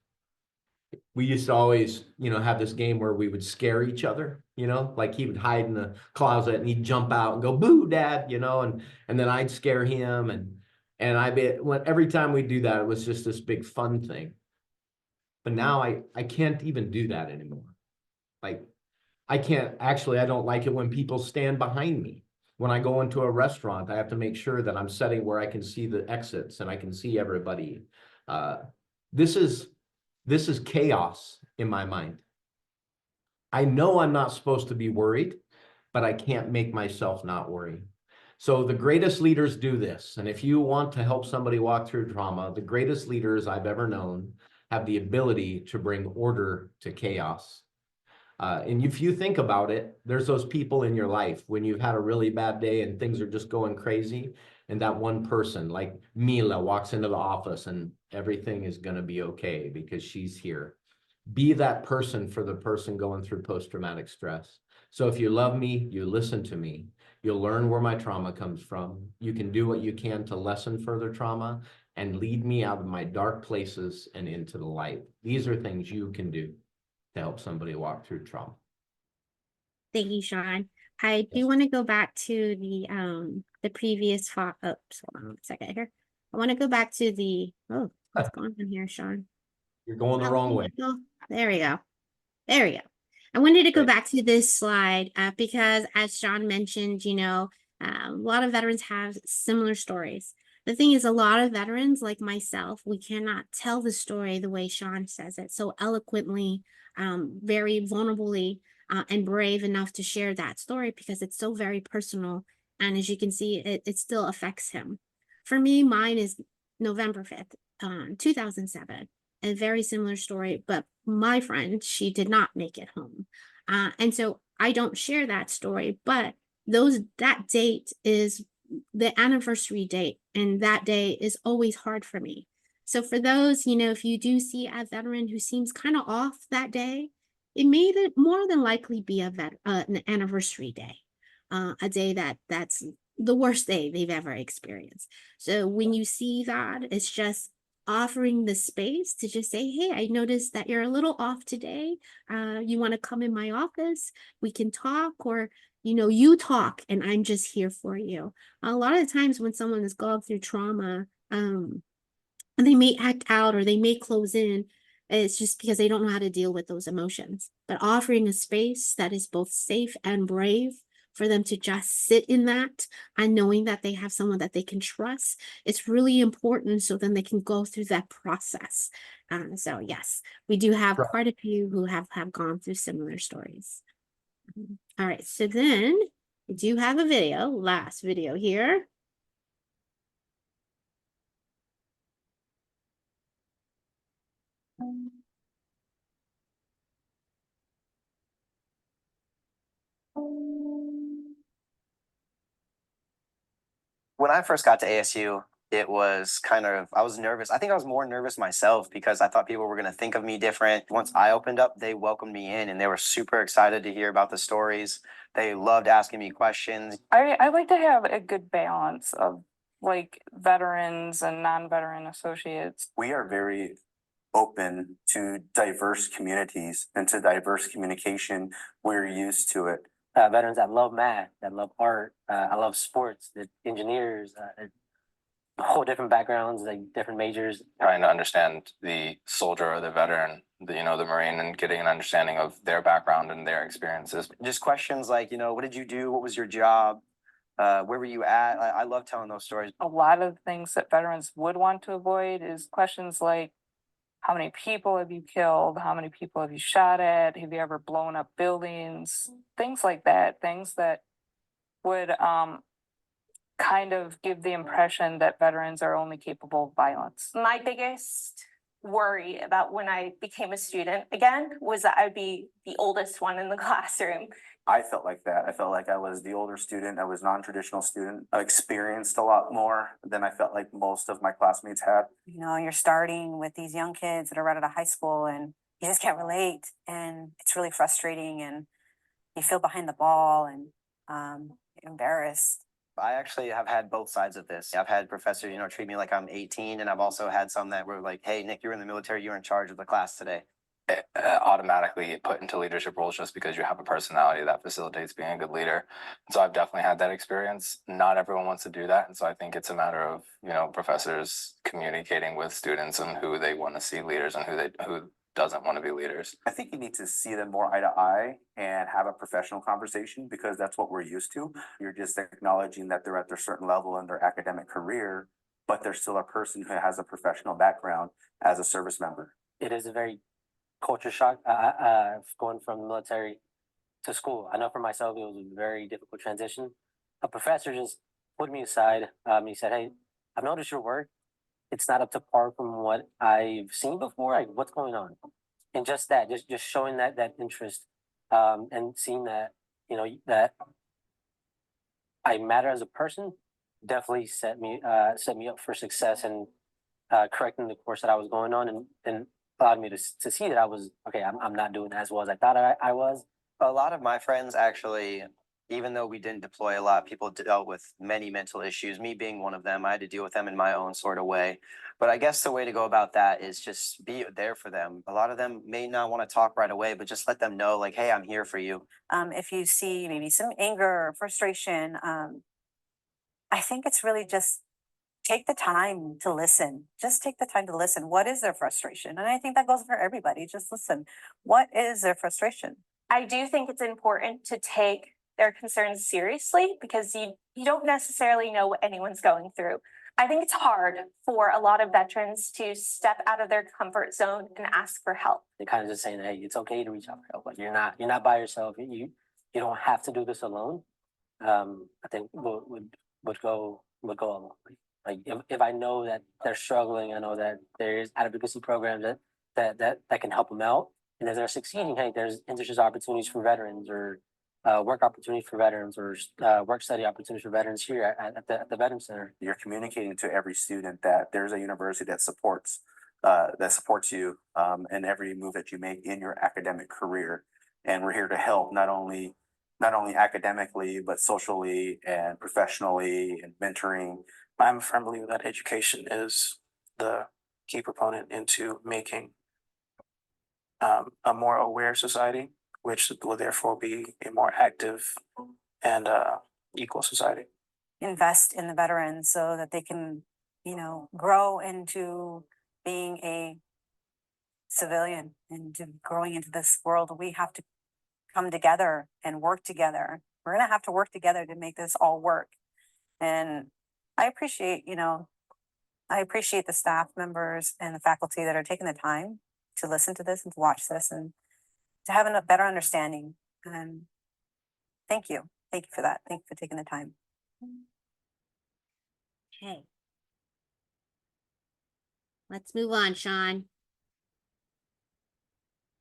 we used to always, have this game where we would scare each other, like he would hide in the closet and he'd jump out and go, boo, dad, and then I'd scare him. Every time we do that, it was just this big fun thing. But now I can't even do that anymore. Like, I don't like it when people stand behind me. When I go into a restaurant, I have to make sure that I'm sitting where I can see the exits and I can see everybody. This is chaos in my mind. I know I'm not supposed to be worried, but I can't make myself not worry. So the greatest leaders do this. And if you want to help somebody walk through trauma, the greatest leaders I've ever known have the ability to bring order to chaos. And if you think about it, there's those people in your life when you've had a really bad day and things are just going crazy. And that one person, like Mila, walks into the office and everything is going to be okay because she's here. Be that person for the person going through post-traumatic stress. So if you love me, you listen to me. You'll learn where my trauma comes from. You can do what you can to lessen further trauma and lead me out of my dark places and into the light. These are things you can do to help somebody walk through trauma. Thank you, Sean. I do want to go back to the previous oops, hold on a second here. I want to go back to what's going on here, Sean? You're going the wrong way. There we go. There we go. I wanted to go back to this slide because, as Sean mentioned, a lot of veterans have similar stories. The thing is, a lot of veterans like myself, we cannot tell the story the way Sean says it so eloquently, very vulnerably, and brave enough to share that story because it's so very personal. And as you can see, it still affects him. For me, mine is November 5th, 2007. A very similar story, but my friend, she did not make it home. And so I don't share that story, but that date is the anniversary date, and that day is always hard for me. So for those, if you do see a veteran who seems kind of off that day, it may more than likely be an anniversary day, a day that's the worst day they've ever experienced. So when you see that, it's just offering the space to just say, hey, I noticed that you're a little off today. You want to come in my office? We can talk, or, you talk and I'm just here for you. A lot of times when someone has gone through trauma, and they may act out or they may close in, it's just because they don't know how to deal with those emotions. But offering a space that is both safe and brave for them to just sit in that and knowing that they have someone that they can trust, it's really important so then they can go through that process. So yes, we do have quite a few who have gone through similar stories. All right, so then we do have a video, last video here. When I first got to ASU, it was kind of, I was nervous. I think I was more nervous myself because I thought people were going to think of me different. Once I opened up, they welcomed me in and they were super excited to hear about the stories. They loved asking me questions. I like to have a good balance of like veterans and non-veteran associates. We are very open to diverse communities and to diverse communication. We're used to it. Veterans that love math, that love art, I love sports, the engineers, whole different backgrounds, like different majors. Trying to understand the soldier or the veteran, the Marine, and getting an understanding of their background and their experiences. Just questions like, what did you do? What was your job? Where were you at? I love telling those stories. A lot of things that veterans would want to avoid is questions like, how many people have you killed? How many people have you shot at? Have you ever blown up buildings? Things like that. Things that would kind of give the impression that veterans are only capable of violence. My biggest worry about when I became a student again was that I would be the oldest one in the classroom. I felt like that. I felt like I was the older student. I was non-traditional student. I experienced a lot more than I felt like most of my classmates had. You know, you're starting with these young kids that are right out of high school and you just can't relate. And it's really frustrating and you feel behind the ball and embarrassed. I actually have had both sides of this. I've had professors, treat me like I'm 18, and I've also had some that were like, hey, Nick, you're in the military, you're in charge of the class today. Automatically put into leadership roles just because you have a personality that facilitates being a good leader. So I've definitely had that experience. Not everyone wants to do that. And so I think it's a matter of, professors communicating with students and who they want to see leaders and who doesn't want to be leaders. I think you need to see them more eye to eye and have a professional conversation because that's what we're used to. You're just acknowledging that they're at their certain level in their academic career, but they're still a person who has a professional background as a service member. It is a very culture shock going from the military to school. I know for myself, it was a very difficult transition. A professor just put me aside. He said, hey, I've noticed your work. It's not up to par from what I've seen before. Like, what's going on? And just that, just showing that interest and seeing that, that I matter as a person definitely set me up for success and correcting the course that I was going on and allowed me to see that I was, okay, I'm not doing as well as I thought I was. A lot of my friends actually, even though we didn't deploy a lot, people dealt with many mental issues, me being one of them. I had to deal with them in my own sort of way. But I guess the way to go about that is just be there for them. A lot of them may not want to talk right away, but just let them know, like, hey, I'm here for you. If you see maybe some anger or frustration, I think it's really just take the time to listen. Just take the time to listen. What is their frustration? And I think that goes for everybody. Just listen. What is their frustration? I do think it's important to take their concerns seriously because you don't necessarily know what anyone's going through. I think it's hard for a lot of veterans to step out of their comfort zone and ask for help. They're kind of just saying, hey, it's okay to reach out for help. Like you're not by yourself. You don't have to do this alone. I think would go a long way. Like if I know that they're struggling, I know that there's advocacy programs that can help them out. And as they're succeeding, hey, there's internship opportunities for veterans or work opportunities for veterans or work study opportunities for veterans here at the Veterans Center. You're communicating to every student that there's a university that supports you in every move that you make in your academic career. And we're here to help not only academically, but socially and professionally and mentoring. I'm a firm believer that education is the key proponent into making a more aware society, which will therefore be a more active and equal society. Invest in the veterans so that they can, grow into being a civilian and growing into this world. We have to come together and work together. We're going to have to work together to make this all work. And I appreciate the staff members and the faculty that are taking the time to listen to this and to watch this and to have a better understanding. And thank you. Thank you for that. Thank you for taking the time. Okay. Let's move on, Sean.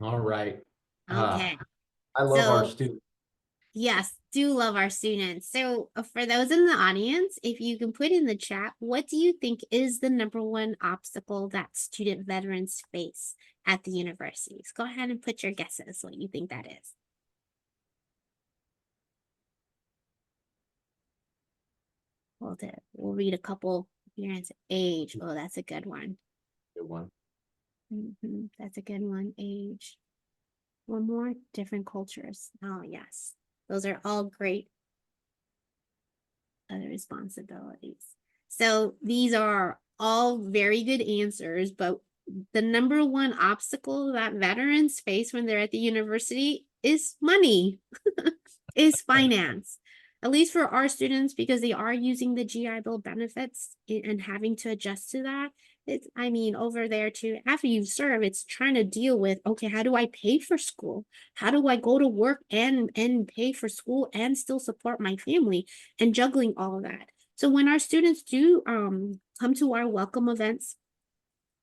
All right. Okay. I love our students. Yes, do love our students. So for those in the audience, if you can put in the chat, what do you think is the #1 obstacle that student veterans face at the universities? Go ahead and put your guesses, what you think that is. We'll read a couple here. Age. Oh, that's a good one. Good one. That's a good one. Age. One more. Different cultures. Oh, yes. Those are all great other responsibilities. So these are all very good answers, but the #1 obstacle that veterans face when they're at the university is money, is finance. At least for our students, because they are using the GI Bill benefits and having to adjust to that. It's, I mean, over there too, after you serve, it's trying to deal with, okay, how do I pay for school? How do I go to work and pay for school and still support my family, and juggling all of that? So when our students do come to our welcome events,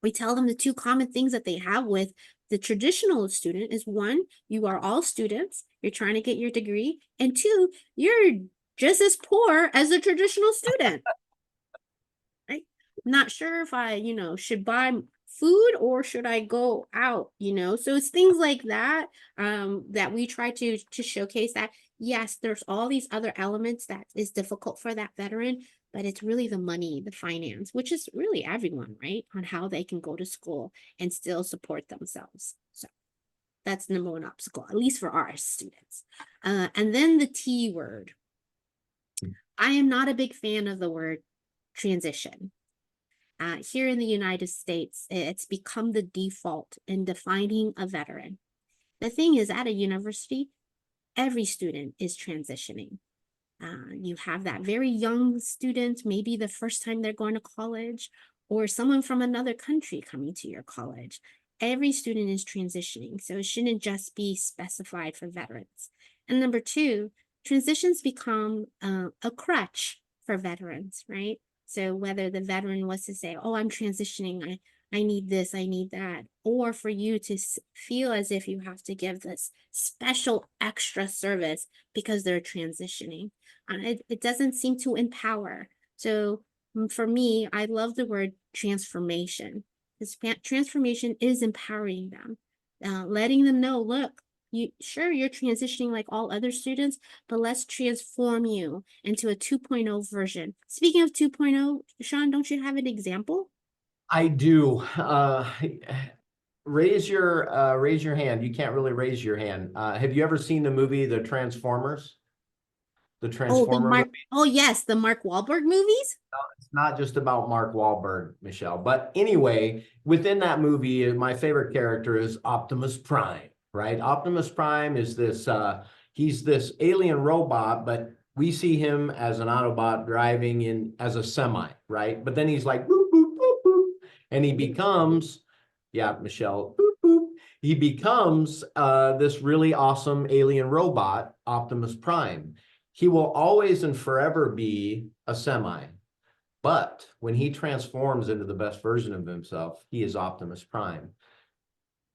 we tell them the 2 common things that they have with the traditional student is, 1, you are all students, you're trying to get your degree, and 2, you're just as poor as a traditional student. Right? Not sure if I, should buy food or should I go out, So it's things like that that we try to showcase that, yes, there's all these other elements that is difficult for that veteran, but it's really the money, the finance, which is really everyone, right? On how they can go to school and still support themselves. So that's #1 obstacle, at least for our students. And then the T word. I am not a big fan of the word transition. Here in the United States, it's become the default in defining a veteran. The thing is, at a university, every student is transitioning. You have that very young student, maybe the first time they're going to college, or someone from another country coming to your college. Every student is transitioning, so it shouldn't just be specified for veterans. And #2, transitions become a crutch for veterans, right? So whether the veteran was to say, oh, I'm transitioning, I need this, I need that, or for you to feel as if you have to give this special extra service because they're transitioning. It doesn't seem to empower. So for me, I love the word transformation. This transformation is empowering them, letting them know, look, you're transitioning like all other students, but let's transform you into a 2.0 version. Speaking of 2.0, Sean, don't you have an example? I do. Raise your hand. You can't really raise your hand. Have you ever seen the movie The Transformers? The Transformer movie? Oh yes, the Mark Wahlberg movies? No, it's not just about Mark Wahlberg, Michelle. But anyway, within that movie, my favorite character is Optimus Prime, right? Optimus Prime is this, he's this alien robot, but we see him as an Autobot driving in as a semi, right? But then he's like, boop, boop, boop, boop, and he becomes, yeah, Michelle, boop, boop. He becomes this really awesome alien robot, Optimus Prime. He will always and forever be a semi. But when he transforms into the best version of himself, he is Optimus Prime.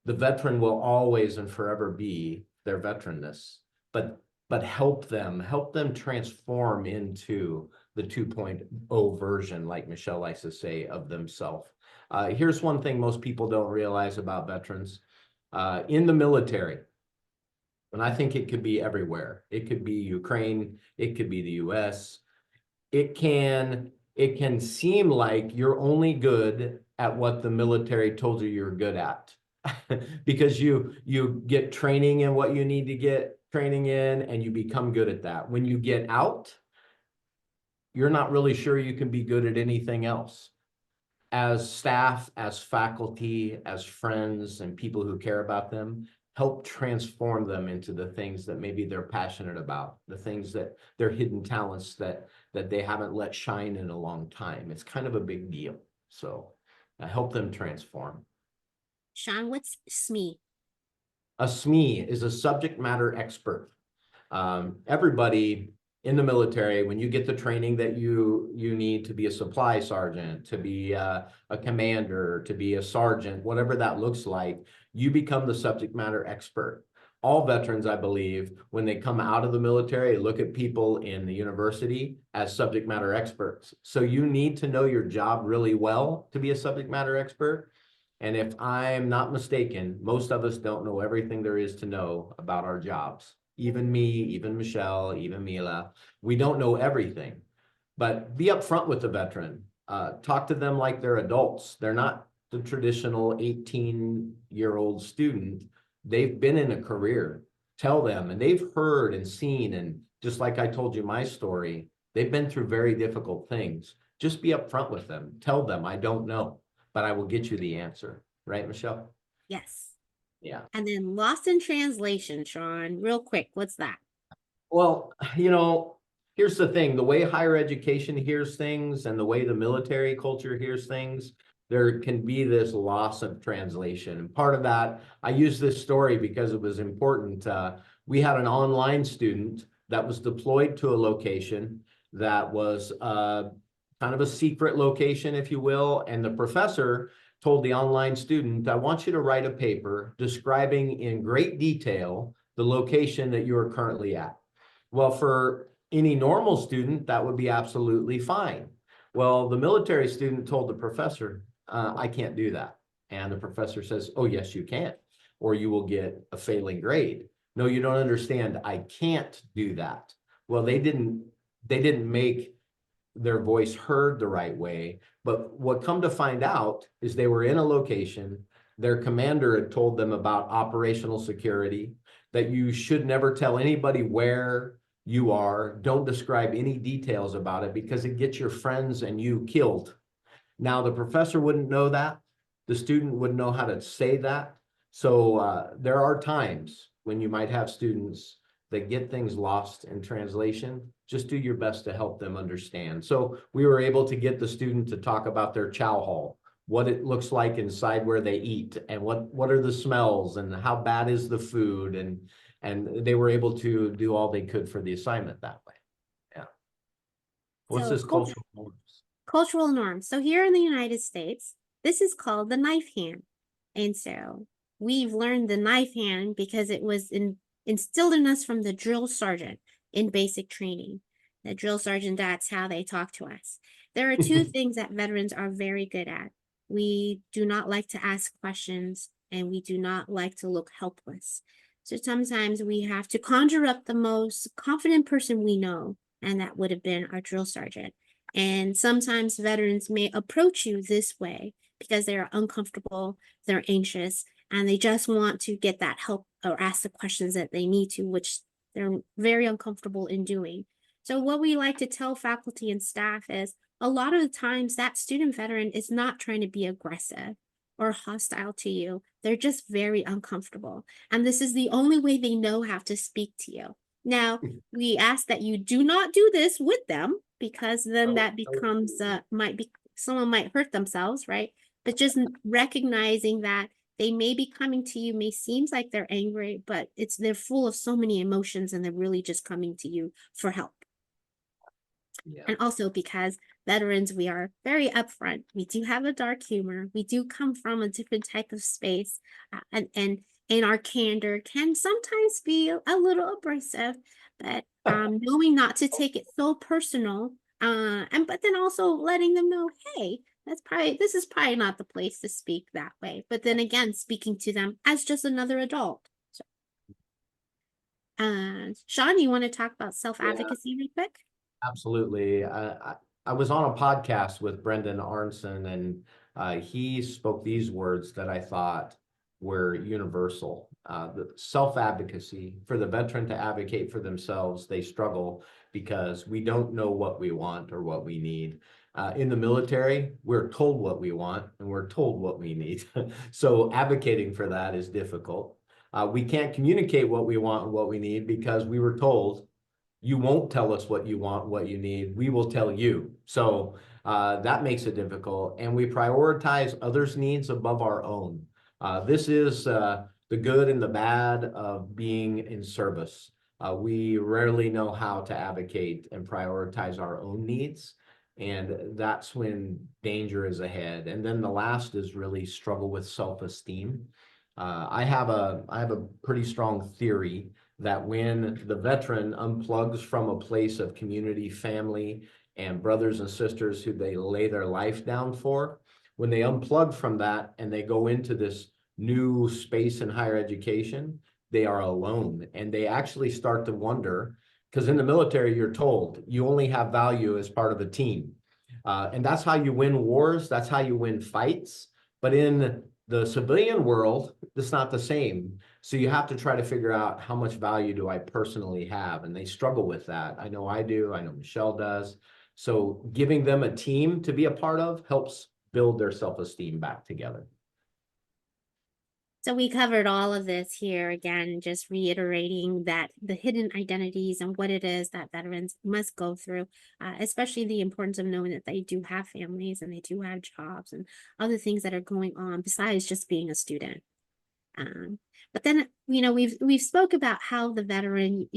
The veteran will always and forever be their veteranness, but help them transform into the 2.0 version, like Michelle likes to say, of themselves. Here's one thing most people don't realize about veterans. In the military, and I think it could be everywhere. It could be Ukraine, it could be the US. It can seem like you're only good at what the military told you you're good at because you get training in what you need to get training in and you become good at that. When you get out, you're not really sure you can be good at anything else. As staff, as faculty, as friends, and people who care about them, help transform them into the things that maybe they're passionate about, the things that their hidden talents that they haven't let shine in a long time. It's kind of a big deal. So help them transform. Sean, what's SME? A SME is a subject matter expert. Everybody in the military, when you get the training that you need to be a supply sergeant, to be a commander, to be a sergeant, whatever that looks like, you become the subject matter expert all veterans, I believe, when they come out of the military, look at people in the university as subject matter experts. So you need to know your job really well to be a subject matter expert. And if I'm not mistaken, most of us don't know everything there is to know about our jobs. Even me, even Michelle, even Mila, we don't know everything. But be upfront with the veteran. Talk to them like they're adults. They're not the traditional 18-year-old student. They've been in a career. Tell them, and they've heard and seen, and just like I told you my story, they've been through very difficult things. Just be upfront with them. Tell them, I don't know, but I will get you the answer. Right, Michelle? Yes. Yeah. And then lost in translation, Sean, real quick, what's that? Well, you know, here's the thing, the way higher education hears things and the way the military culture hears things, there can be this loss of translation. And part of that, I use this story because it was important. We had an online student that was deployed to a location that was kind of a secret location, if you will. And the professor told the online student, I want you to write a paper describing in great detail the location that you are currently at. Well, for any normal student, that would be absolutely fine. Well, the military student told the professor, I can't do that. And the professor says, oh, yes, you can, or you will get a failing grade. No, you don't understand. I can't do that. Well, they didn't make their voice heard the right way. But what come to find out is they were in a location, their commander had told them about operational security, that you should never tell anybody where you are, don't describe any details about it because it gets your friends and you killed. Now, the professor wouldn't know that. The student wouldn't know how to say that. So there are times when you might have students that get things lost in translation. Just do your best to help them understand. So we were able to get the student to talk about their chow hall, what it looks like inside where they eat, and what are the smells and how bad is the food, and they were able to do all they could for the assignment that way. Yeah. What's So this cultural norms? Cultural norms. So here in the United States, this is called the knife hand. And so we've learned the knife hand because it was instilled in us from the drill sergeant in basic training. The drill sergeant, that's how they talk to us. There are two things that veterans are very good at. We do not like to ask questions and we do not like to look helpless. So sometimes we have to conjure up the most confident person we know, and that would have been our drill sergeant. And sometimes veterans may approach you this way because they're uncomfortable, they're anxious, and they just want to get that help or ask the questions that they need to, which they're very uncomfortable in doing. So what we like to tell faculty and staff is a lot of the times that student veteran is not trying to be aggressive or hostile to you. They're just very uncomfortable. And this is the only way they know how to speak to you. Now, we ask that you do not do this with them because then that becomes, someone might hurt themselves, right? But just recognizing that they may be coming to you, may seem like they're angry, but they're full of so many emotions and they're really just coming to you for help. Yeah. And also because veterans, we are very upfront. We do have a dark humor. We do come from a different type of space, and our candor can sometimes be a little abrasive, but knowing not to take it so personal, but then also letting them know, hey, this is probably not the place to speak that way. But then again, speaking to them as just another adult. So, Sean, you want to talk about self-advocacy real quick? Absolutely. I was on a podcast with Brendan Arnson, and he spoke these words that I thought were universal. The self-advocacy, for the veteran to advocate for themselves, they struggle because we don't know what we want or what we need. In the military, we're told what we want and we're told what we need. So advocating for that is difficult. We can't communicate what we want and what we need because we were told, you won't tell us what you want, what you need. We will tell you. So that makes it difficult. And we prioritize others' needs above our own. This is the good and the bad of being in service. We rarely know how to advocate and prioritize our own needs. And that's when danger is ahead. And then the last is really struggle with self-esteem. I have a pretty strong theory that when the veteran unplugs from a place of community, family, and brothers and sisters who they lay their life down for, when they unplug from that and they go into this new space in higher education, they are alone, and they actually start to wonder, because in the military, you're told you only have value as part of a team. And that's how you win wars. That's how you win fights. But in the civilian world, it's not the same. So you have to try to figure out how much value do I personally have? And they struggle with that. I know I do. I know Michelle does. So giving them a team to be a part of helps build their self-esteem back together. So we covered all of this here again, just reiterating that the hidden identities and what it is that veterans must go through, especially the importance of knowing that they do have families and they do have jobs and other things that are going on besides just being a student. But then, we've spoke about how the veteran,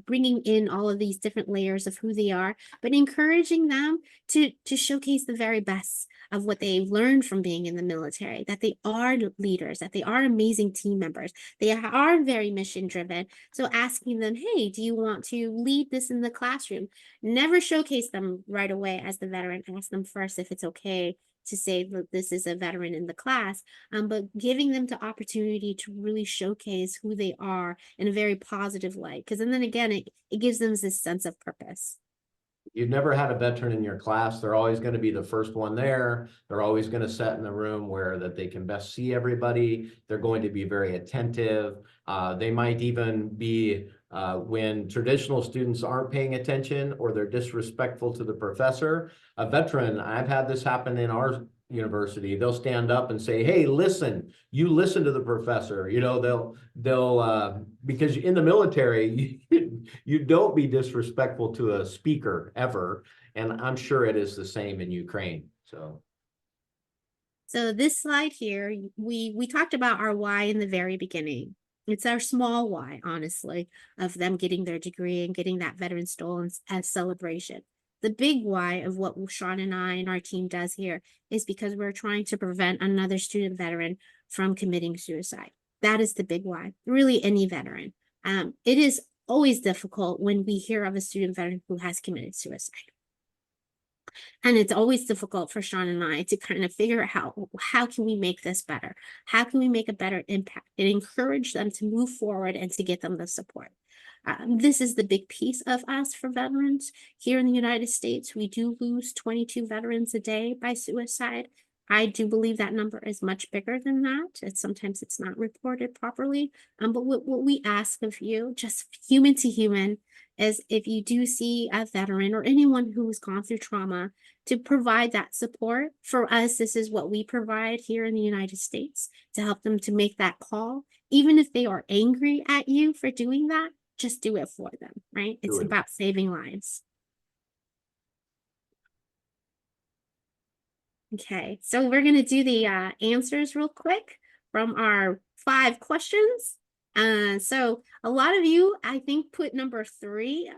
bringing in all of these different layers of who they are, but encouraging them to showcase the very best of what they've learned from being in the military, that they are leaders, that they are amazing team members, they are very mission driven. So asking them, hey, do you want to lead this in the classroom? Never showcase them right away as the veteran. Ask them first if it's okay to say that this is a veteran in the class, but giving them the opportunity to really showcase who they are in a very positive light. Because then again, it gives them this sense of purpose. You've never had a veteran in your class, they're always going to be the first one there. They're always going to sit in the room where that they can best see everybody. They're going to be very attentive. They might even be when traditional students aren't paying attention or they're disrespectful to the professor. A veteran, I've had this happen in our university, they'll stand up and say, hey, listen, you listen to the professor. They'll because in the military, you don't be disrespectful to a speaker ever. And I'm sure it is the same in Ukraine. So this slide here, we talked about our why in the very beginning. It's our small why, honestly, of them getting their degree and getting that veteran stolen as celebration. The big why of what Sean and I and our team does here is because we're trying to prevent another student veteran from committing suicide. That is the big why, really any veteran. It is always difficult when we hear of a student veteran who has committed suicide. And it's always difficult for Sean and I to kind of figure out how can we make this better? How can we make a better impact and encourage them to move forward and to get them the support? This is the big piece of us for veterans. Here in the United States, we do lose 22 veterans a day by suicide. I do believe that number is much bigger than that. Sometimes it's not reported properly. But what we ask of you, just human to human, is if you do see a veteran or anyone who's gone through trauma, to provide that support. For us, this is what we provide here in the United States to help them to make that call. Even if they are angry at you for doing that, just do it for them, right? It's about saving lives. Okay, so we're going to do the answers real quick from our 5 questions. So a lot of you, I think, put number 3.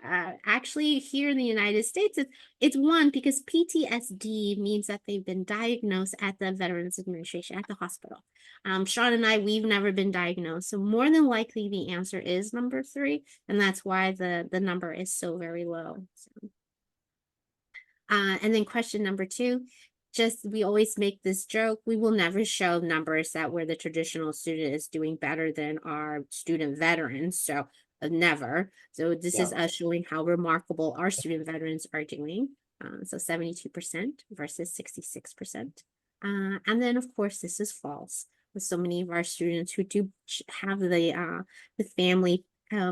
Actually, here in the United States, it's 1 because PTSD means that they've been diagnosed at the Veterans Administration, at the hospital. Sean and I, we've never been diagnosed. So more than likely, the answer is number 3. And that's why the number is so very low. So. And then question number 2. We always make this joke, we will never show numbers that where the traditional student is doing better than our student veterans. So never. So this is us showing how remarkable our student veterans are doing. So 72% versus 66%. And then of course, this is false. With so many of our students who do have the family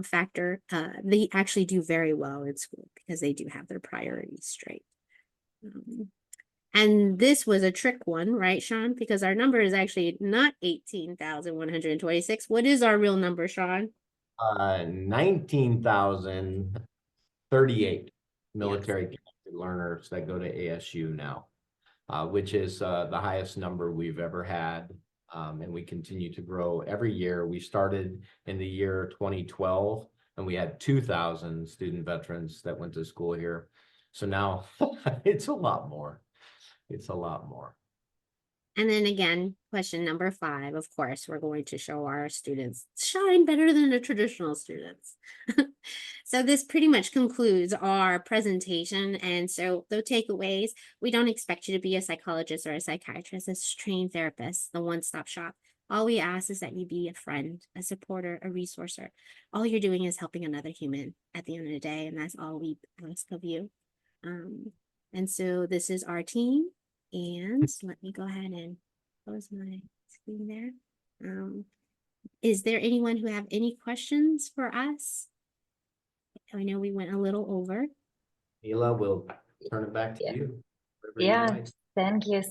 factor, they actually do very well in school because they do have their priorities straight. And this was a trick one, right, Sean? Because our number is actually not 18,126. What is our real number, Sean? 19,038 military learners that go to ASU now, which is the highest number we've ever had. And we continue to grow every year. We started in the year 2012, and we had 2,000 student veterans that went to school here. So now it's a lot more. It's a lot more. And then again, question number 5, of course, we're going to show our students shine better than the traditional students. So this pretty much concludes our presentation. And so the takeaways, we don't expect you to be a psychologist or a psychiatrist, a trained therapist, the one-stop shop. All we ask is that you be a friend, a supporter, a resourcer. All you're doing is helping another human at the end of the day, and that's all we ask of you. And so this is our team. And let me go ahead and close my screen there. Is there anyone who have any questions for us? I know we went a little over. Mila, we'll turn it back to you. Whatever you Yeah, like. thank you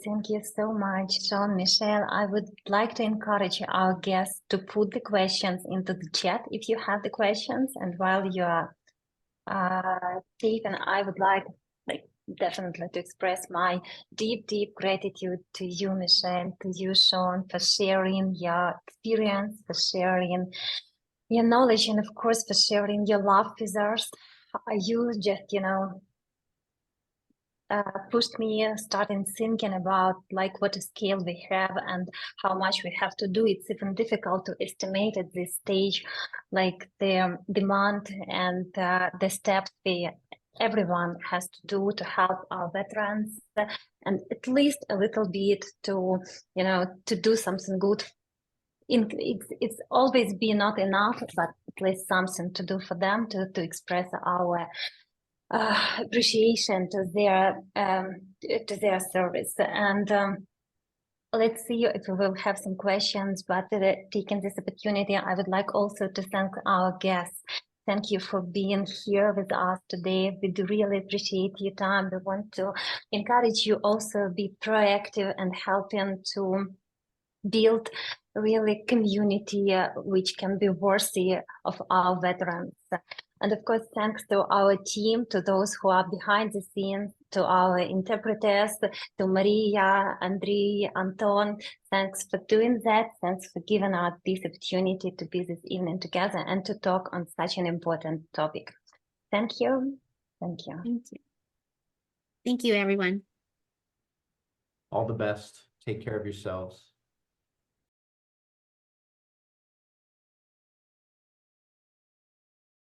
so much, Sean, Michelle. I would like to encourage our guests to put the questions into the chat if you have the questions. And while you are taken, I would like definitely to express my deep gratitude to you, Michelle, to you, Sean, for sharing your experience, for sharing your knowledge, and of course, for sharing your love with us. You just, pushed me starting thinking about like what a scale we have and how much we have to do. It's even difficult to estimate at this stage, like the demand and the steps everyone has to do to help our veterans, and at least a little bit to, to do something good. It's always be not enough, but at least something to do for them, to express our appreciation to their service. And let's see if we will have some questions, but taking this opportunity, I would like also to thank our guests. Thank you for being here with us today. We do really appreciate your time. We want to encourage you also be proactive and helping to build really community which can be worthy of our veterans. And of course, thanks to our team, to those who are behind the scenes, to our interpreters, to Maria, Andrei, Anton. Thanks for doing that. Thanks for giving us this opportunity to be this evening together and to talk on such an important topic. Thank you. Thank you. Thank you. Thank you, everyone. All the best. Take care of yourselves.